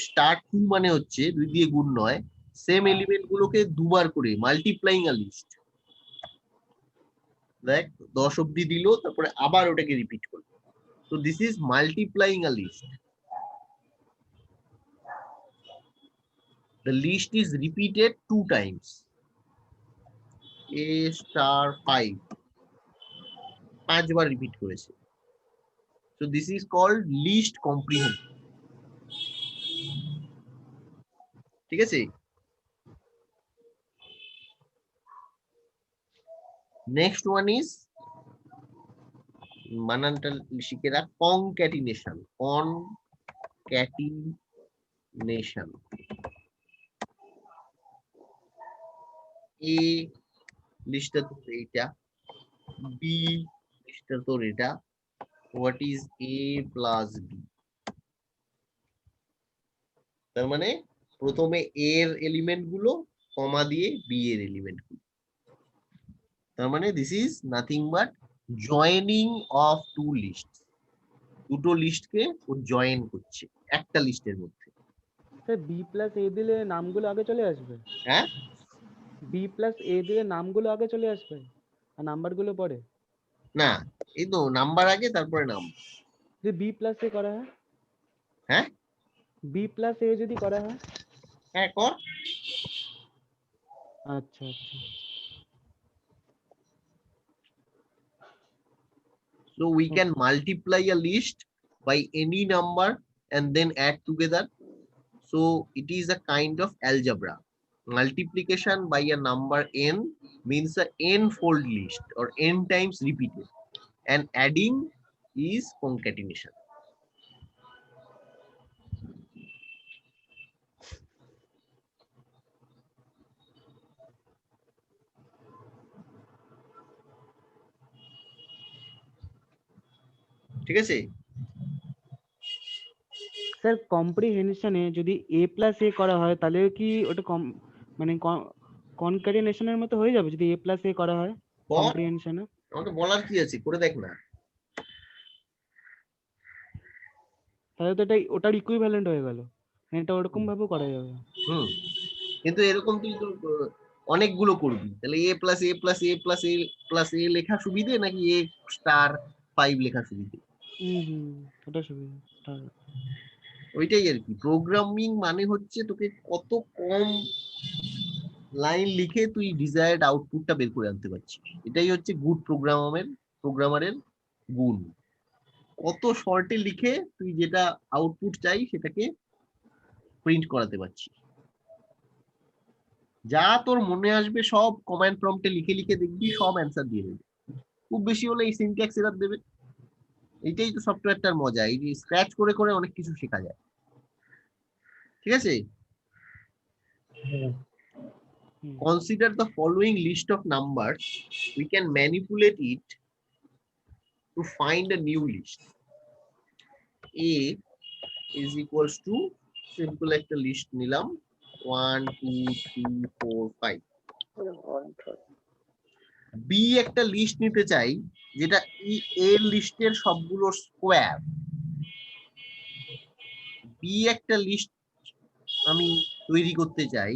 স্টার্ট 2 মানে হচ্ছে 2 দিয়ে গুণ নয়, সেম এলিমেন্ট গুলোকে দুবার করে মাল্টিপ্লাইং আ লিস্ট, দেখ 10 অব্দি দিল তারপরে আবার ওটাকে রিপিট করলো, তো this is multiplying a list. The list is repeated 2 times. A star 5 5 bar repeat করেছে, so this is called list comprehension, ঠিক আছে। নেক্সট ওয়ান ইজ বানানটা শিখে রাখ, কনক্যাটিনেশন। কনক্যাটিনেশন, এ লিস্টটা তো এইটা, বি লিস্টটা তো এটা, what is a plus b, তার মানে প্রথমে এ এর এলিমেন্ট গুলো কমা দিয়ে বি এর এলিমেন্ট গুলো, তার মানে this is nothing but joining of two list, দুটো লিস্টকে ও জয়েন করছে একটা লিস্টের মধ্যে। স্যার বি প্লাস এ দিলে নামগুলো আগে চলে আসবে, হ্যাঁ, বি প্লাস এ দিলে নামগুলো আগে চলে আসবে আর নাম্বারগুলো পরে, না এই তো নাম্বার আগে তারপরে নাম। যদি বি প্লাস এ করা হয়, হ্যাঁ বি প্লাস এ যদি করা হয়, হ্যাঁ কর। আচ্ছা আচ্ছা। So we can multiply a list by any number and then add together. So it is a kind of algebra. Multiplication by a number n means a n-fold list or n times repeated, and adding is concatenation. ঠিক আছে, sir কম্প্রিহেনশনে যদি এ plus এ করা হয় তাহলে কি ওটা মানে কনক্যাটিনেশনের মতো হয়ে যাবে যদি এ প্লাস এ করা হয় কর, কম্প্রিহেনশনে? আমাকে বলার কি আছে, করে দেখ না। তাহলে তো এটা ওটার ইকুইভ্যালেন্ট হয়ে গেল, এটা ওরকম ভাবে করা যাবে। হুম, কিন্তু এরকম তুই তো অনেকগুলো করবি, তাহলে এ প্লাস এ প্লাস এ প্লাস এ প্লাস এ লেখা সুবিধে নাকি এ স্টার 5 লেখা সুবিধে? ওটা সুবিধা। ওইটাই আর কি, প্রোগ্রামিং মানে হচ্ছে তোকে কত কম লাইন লিখে তুই ডিজায়ার্ড আউটপুটটা বের করে আনতে পারছিস, এটাই হচ্ছে গুড প্রোগ্রামারের গুণ। কত শর্টে লিখে তুই যেটা আউটপুট চাই সেটাকে প্রিন্ট করাতে পারছিস। যা তোর মনে আসবে সব কমান্ড প্রম্পটে লিখে লিখে দেখবি সব অ্যান্সার দিয়ে দেবে, খুব বেশি হলে এই সিনট্যাক্স এরর দেবে। এইটাই তো সফটওয়্যারটার মজা, এই যে স্ক্র্যাচ করে করে অনেক কিছু শেখা যায়, ঠিক আছে। Consider the following list of numbers. We can manipulate it to find a new list. A is equals to simple একটা লিস্ট নিলাম 1 2 3 4 5। B একটা লিস্ট নিতে চাই যেটা A লিস্টের সবগুলো স্কোয়ার। B একটা লিস্ট আমি তৈরি করতে চাই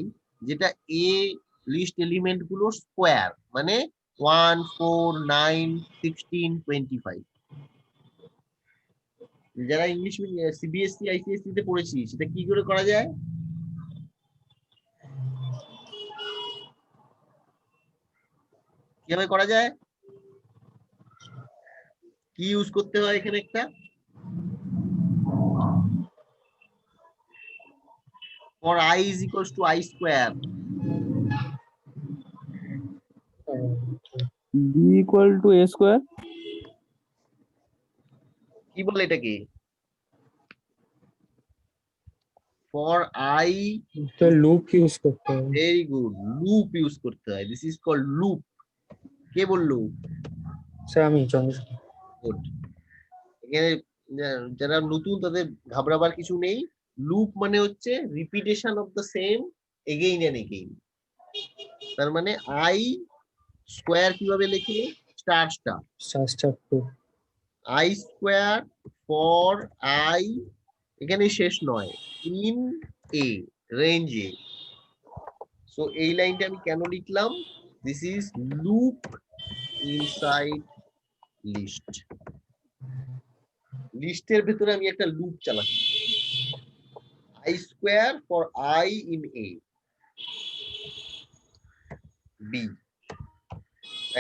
যেটা A লিস্ট এলিমেন্ট গুলো স্কোয়ার, মানে 1 4 9 16 25। যারা ইংলিশ সিবিএসসি আইসিএসসি তে পড়েছি সেটা কি করে করা যায়? কিভাবে করা যায়, কি ইউজ করতে হয় এখানে? একটা for I is equals to I square, b equal to a square, কি বলে এটাকে? for I, তো লুপ ইউজ করতে হবে। very good, loop ইউজ করতে হয়, this is called loop। কে বললো? স্যার আমি চন্দ্রশেখর। Good। এখানে যারা নতুন তাদের ঘাবড়াবার কিছু নেই, লুপ মানে হচ্ছে repetition of the same again and again. তার মানে I স্কোয়ার কিভাবে লেখে? Star star, star 2 I square for I, এখানে শেষ নয়, in a range a, so এই লাইনটা আমি কেন লিখলাম? This is loop inside list. লিস্টের ভেতরে আমি একটা লুপ চালাচ্ছি। I square for I in A. B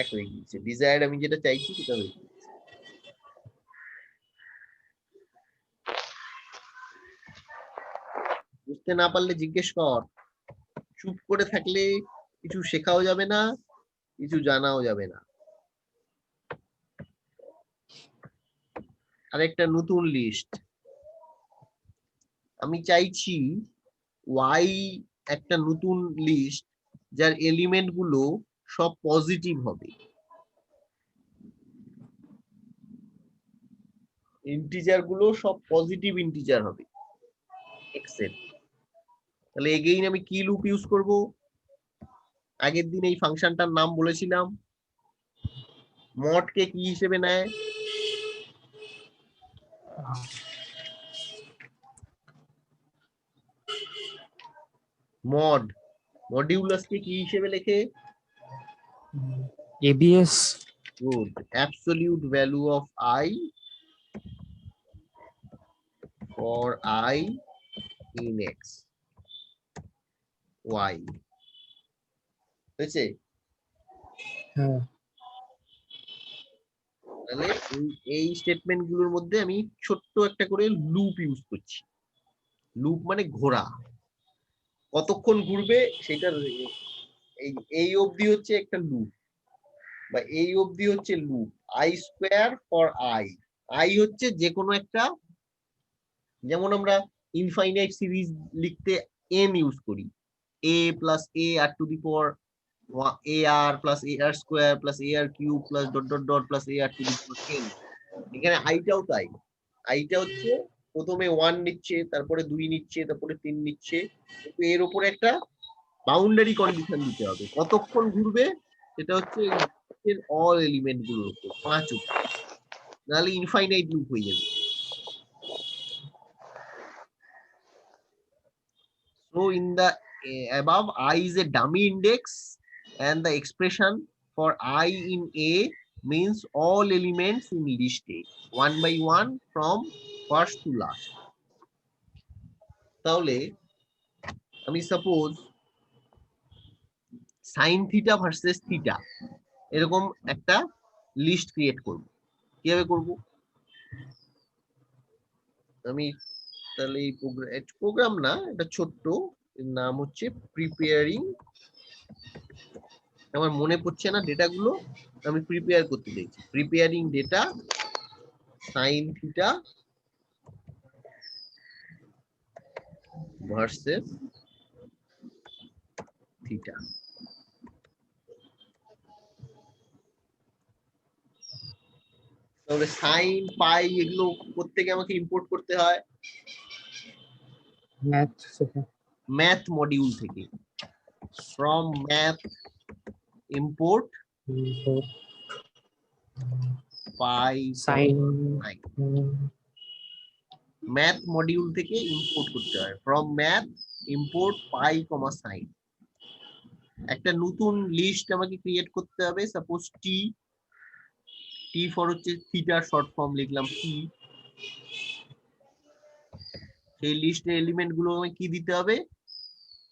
এক হয়ে গিয়েছে। ডিজায়ার আমি যেটা চাইছি সেটা হয়ে গিয়েছে। বুঝতে না পারলে জিজ্ঞেস কর। চুপ করে থাকলে কিছু শেখাও যাবে না, কিছু জানাও যাবে না। আরেকটা নতুন লিস্ট আমি চাইছি, ওয়াই একটা নতুন লিস্ট যার এলিমেন্ট গুলো সব পজিটিভ হবে, ইন্টিজার গুলো সব পজিটিভ ইন্টিজার হবে এক্সেল। তাহলে এগেইন আমি কি লুপ ইউজ করব? আগের দিন এই ফাংশনটার নাম বলেছিলাম। মড কে কি হিসেবে নেয়? মড মডিউলাস কে কি হিসেবে লেখে? ABS. Good. Absolute value of i for i in x y. হয়েছে? হ্যাঁ, তাহলে এই স্টেটমেন্ট গুলোর মধ্যে আমি ছোট্ট একটা করে লুপ ইউজ করছি। লুপ মানে ঘোরা, কতক্ষণ ঘুরবে সেটা। এই অবধি হচ্ছে একটা লুপ, বা এই অবধি হচ্ছে loop. I square for i. I হচ্ছে যে কোনো একটা, যেমন আমরা ইনফাইনাইট সিরিজ লিখতে এন ইউজ করি, a plus a r to the power a r plus a r square plus a r cube plus dot dot dot plus a r to the power n. এখানে আইটাও তাই। আইটা হচ্ছে প্রথমে 1 নিচ্ছে, তারপরে 2 নিচ্ছে, তারপরে 3 নিচ্ছে, কিন্তু এর উপরে একটা বাউন্ডারি কন্ডিশন দিতে হবে। কতক্ষণ ঘুরবে সেটা হচ্ছে অল এলিমেন্ট গুলোর উপর 5 অবধি, নাহলে ইনফাইনাইট লুপ হয়ে যাবে। So in the above, I is a dummy index and the expression for I in A means all elements in list A, one by one from first to last. তাহলে আমি suppose sign theta versus theta এরকম একটা list create করব। কিভাবে করব? আমি তাহলে এই প্রোগ্রাম না, এটা ছোট্ট, এর নাম হচ্ছে প্রিপেয়ারিং। আমার মনে পড়ছে না ডেটাগুলো, আমি প্রিপেয়ার করতে চাইছি। Preparing data sine theta versus theta. তাহলে সাইন পাই এগুলো প্রত্যেকে আমাকে ইম্পোর্ট করতে হয় ম্যাথ থেকে। ম্যাথ মডিউল থেকে। From math import pi sine. Math module থেকে ইম্পোর্ট করতে হয়। From math import pi comma sine. একটা নতুন লিস্ট আমাকে ক্রিয়েট করতে হবে। সাপোজ টি, টি ফর হচ্ছে থিটার শর্ট ফর্ম লিখলাম টি। সেই লিস্টের এলিমেন্ট গুলো আমাকে কি দিতে হবে?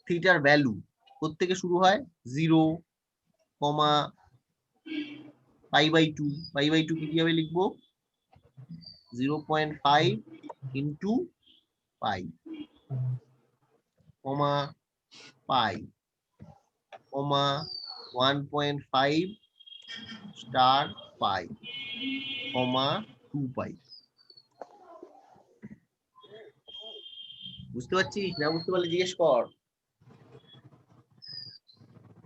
থিটার ভ্যালু কোত্থেকে শুরু হয়? 0, পাই বাই 2। পাই বাই 2 কি কিভাবে লিখবো? 0.5 ইন্টু পাই, কমা পাই, কমা 1.5 স্টার পাই, কমা 2 পাই। বুঝতে পারছিস? না বুঝতে পারলে জিজ্ঞেস কর।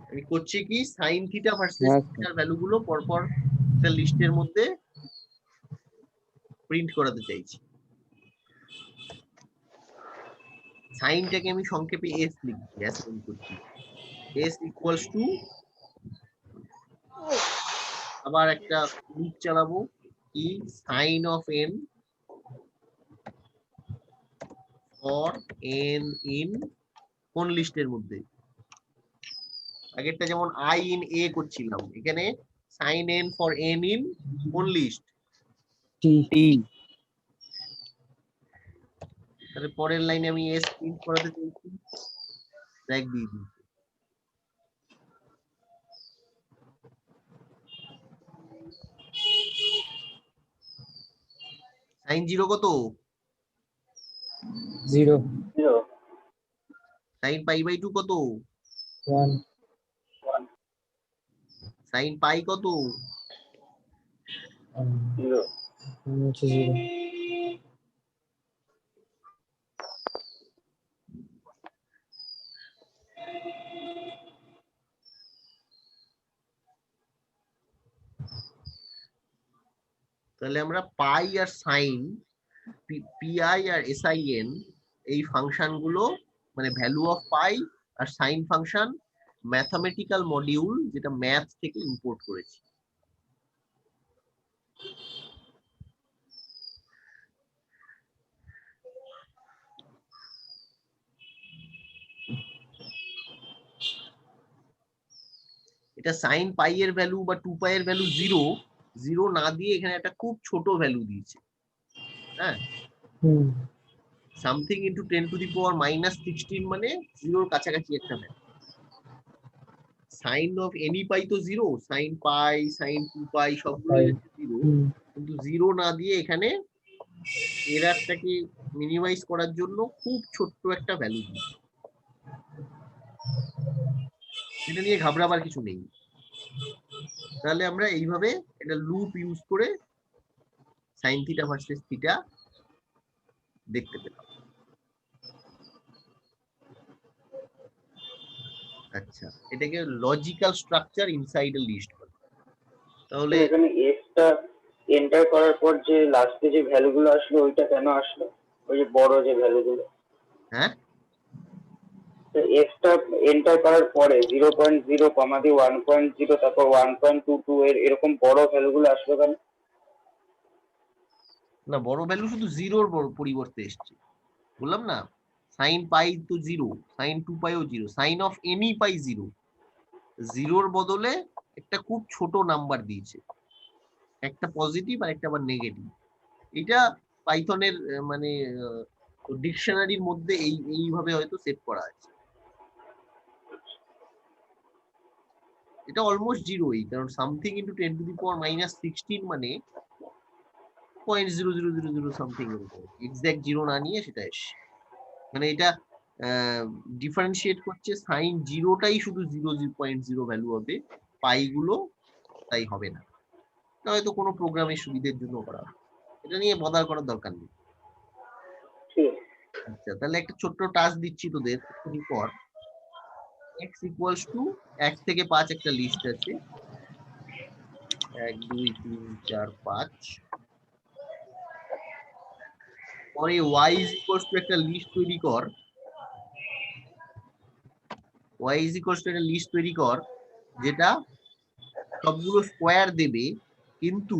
আমি করছি কি, সাইন থিটা ভার্সেস থিটার ভ্যালু গুলো পরপর একটা লিস্টের মধ্যে প্রিন্ট করাতে চাইছি। সাইনটাকে আমি সংক্ষেপে এস লিখছি, এস প্রিন্ট করছি। এস ইকুয়ালস টু, আবার একটা লুপ চালাবো কি, sine of n for n in কোন লিস্টের মধ্যে? আগেরটা যেমন আই ইন এ করছিলাম, এখানে sine n for n in কোন লিস্ট? টি। তাহলে পরের লাইনে আমি এস প্রিন্ট করাতে চাইছি, ব্র্যাক দিয়ে দিই। সাইন 0 কত? 0 0 সাইন পাই বাই 2 কত? 1 সাইন পাই কত? 0 হচ্ছে 0। তাহলে আমরা পাই আর সাইন, পিআই আর এসআইএন এই ফাংশন গুলো মানে ভ্যালু অফ পাই আর সাইন ফাংশন ম্যাথমেটিক্যাল মডিউল যেটা ম্যাথ থেকে ইম্পোর্ট করেছি। এটা সাইন পাই এর ভ্যালু বা 2 পাই এর ভ্যালু 0 0 না দিয়ে এখানে একটা খুব ছোট ভ্যালু দিয়েছে। হ্যাঁ, হুম। সামথিং ইনটু 10 টু দি পাওয়ার -16 মানে 0 এর কাছাকাছি একটা ভ্যালু। সাইন অফ এনি পাই তো 0, সাইন পাই সাইন 2 পাই সবগুলো 0, হুম। কিন্তু 0 না দিয়ে এখানে এরারটাকে মিনিমাইজ করার জন্য খুব ছোট্ট একটা ভ্যালু দিয়েছে। এটা নিয়ে ঘাবড়াবার কিছু নেই। তাহলে আমরা এইভাবে এটা লুপ ইউজ করে সাইন থিটা ভার্সেস থিটা দেখতে পেলাম। আচ্ছা, এটাকে logical structure inside a list বলে। তাহলে এখানে এসটা এন্টার করার পর যে লাস্টে যে ভ্যালুগুলো আসলো ওইটা কেন আসলো? ওই যে বড় যে ভ্যালুগুলো, হ্যাঁ, এসটা এন্টার করার পরে 0.0 কমা দিয়ে 1.0 তারপর 1.22 এর এরকম বড় ভ্যালুগুলো আসলো কেন? না বড় ভ্যালু শুধু 0-র পরিবর্তে এসছে, বললাম না সাইন পাই তো 0, সাইন 2 পাইও 0, সাইন অফ এনি পাই 0, 0-র বদলে একটা খুব ছোট নাম্বার দিয়েছে, একটা পজিটিভ আর একটা আবার নেগেটিভ। এটা পাইথনের মানে ডিকশনারির মধ্যে এইভাবে হয়তো সেট করা আছে। এটা অলমোস্ট জিরোই, কারণ সামথিং ইনটু 10 টু দি পাওয়ার -16 মানে 0.0000 সামথিং এরকম, এক্সাক্ট 0 না নিয়ে সেটা এসে মানে এটা ডিফারেন্সিয়েট করছে সাইন 0টাই শুধু 0.0 ভ্যালু হবে, পাই গুলো তাই হবে না। এটা হয়তো কোনো প্রোগ্রামের সুবিধার জন্য করা, এটা নিয়ে বদার করার দরকার নেই। ঠিক আছে। আচ্ছা, তাহলে একটা ছোট্ট টাস্ক দিচ্ছি তোদের এক্ষুনি পর। x ইকুয়ালস টু 1 থেকে 5 একটা লিস্ট আছে, 1 2 3 4 5। পরে y ইজ ইকুয়ালস টু একটা লিস্ট তৈরি কর, y ইজ ইকুয়ালস টু একটা লিস্ট তৈরি কর যেটা সবগুলো স্কোয়ার দেবে কিন্তু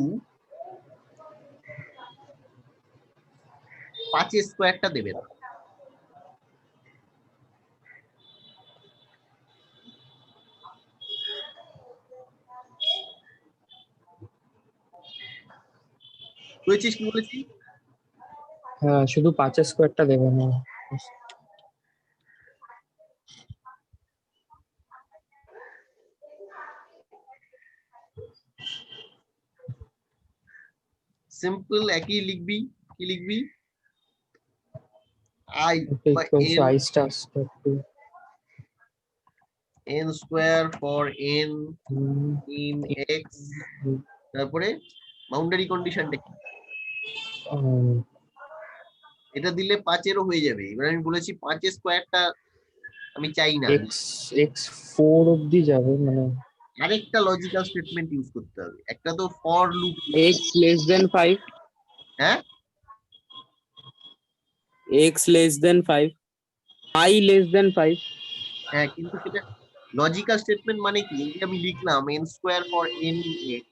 5 এর স্কোয়ারটা দেবে না। বুঝেছিস কি বলেছি? হ্যাঁ, শুধু 5 স্কোয়ারটা দেবে না। সিম্পল একই লিখবি, কি লিখবি? i বা equals to i star two n square for n in x, তারপরে বাউন্ডারি কন্ডিশনটা কি? এটা দিলে 5 এরও হয়ে যাবে। এবার আমি বলেছি 5 এর স্কোয়ারটা আমি চাই না, x 4 অবধি যাবে, মানে আরেকটা লজিক্যাল স্টেটমেন্ট ইউজ করতে হবে। একটা তো for loop, x less than 5, হ্যাঁ x less than 5, I less than 5. হ্যাঁ, কিন্তু সেটা লজিক্যাল স্টেটমেন্ট মানে কি? এই যে আমি লিখলাম n square for n in x,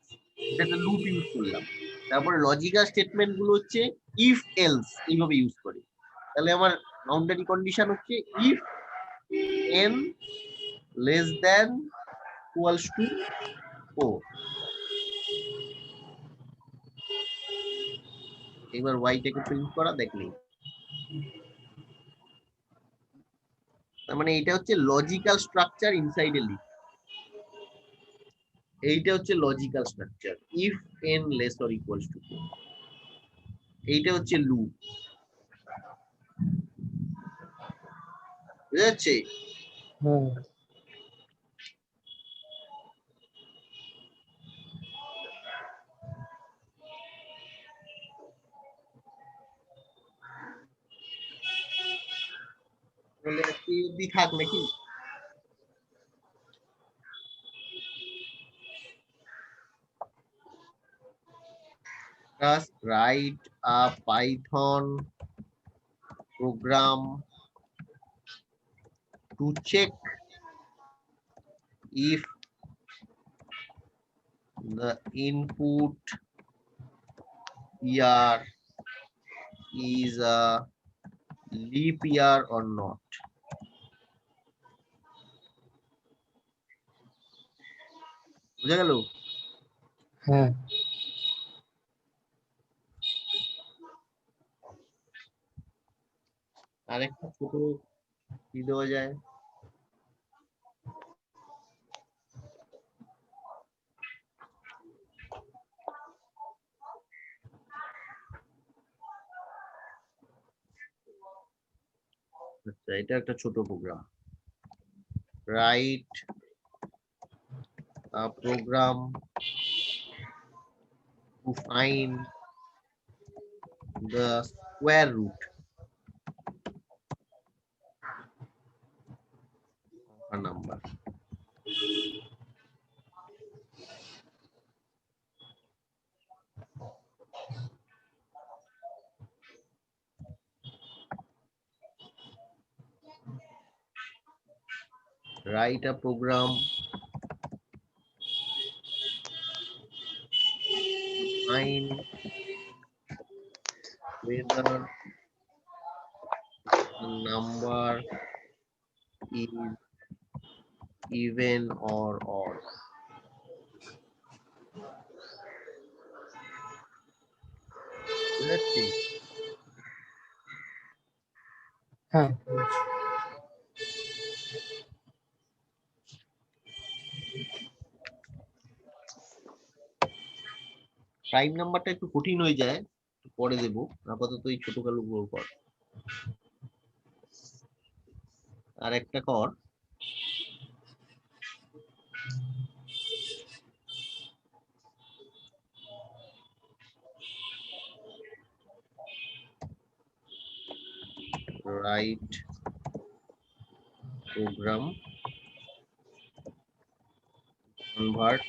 এটা একটা লুপ ইউজ করলাম। তারপরে লজিক্যাল স্টেটমেন্ট গুলো হচ্ছে ইফ এলস, এইভাবে ইউজ করে। তাহলে আমার বাউন্ডারি কন্ডিশন হচ্ছে if n less than equals to 4. এবার y টাকে প্রিন্ট করা দেখলি, তার মানে এটা হচ্ছে লজিক্যাল স্ট্রাকচার ইনসাইড এ লিফ। এইটা হচ্ছে logical structure, if n less or equals to 4। এইটা হচ্ছে লুপ, বুঝা যাচ্ছে? হ্যাঁ তাহলে কি অবধি থাক নাকি? Just write a Python program to check if the input year is a leap year or not. বুঝা গেল? হ্যাঁ আরেকটা ছোট কি দেওয়া যায়? আচ্ছা, এটা একটা ছোট program. Write a program to find the square root of a number. Write a program to find whether the number is even or odd. বুঝাচ্ছি? হ্যাঁ প্রাইম নাম্বারটা একটু কঠিন হয়ে যায়, একটু পরে দেব, আপাতত এই ছোট কালো গুলো কর। আর একটা কর, write program convert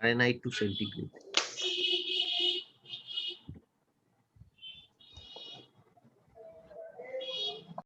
Fahrenheit to centigrade.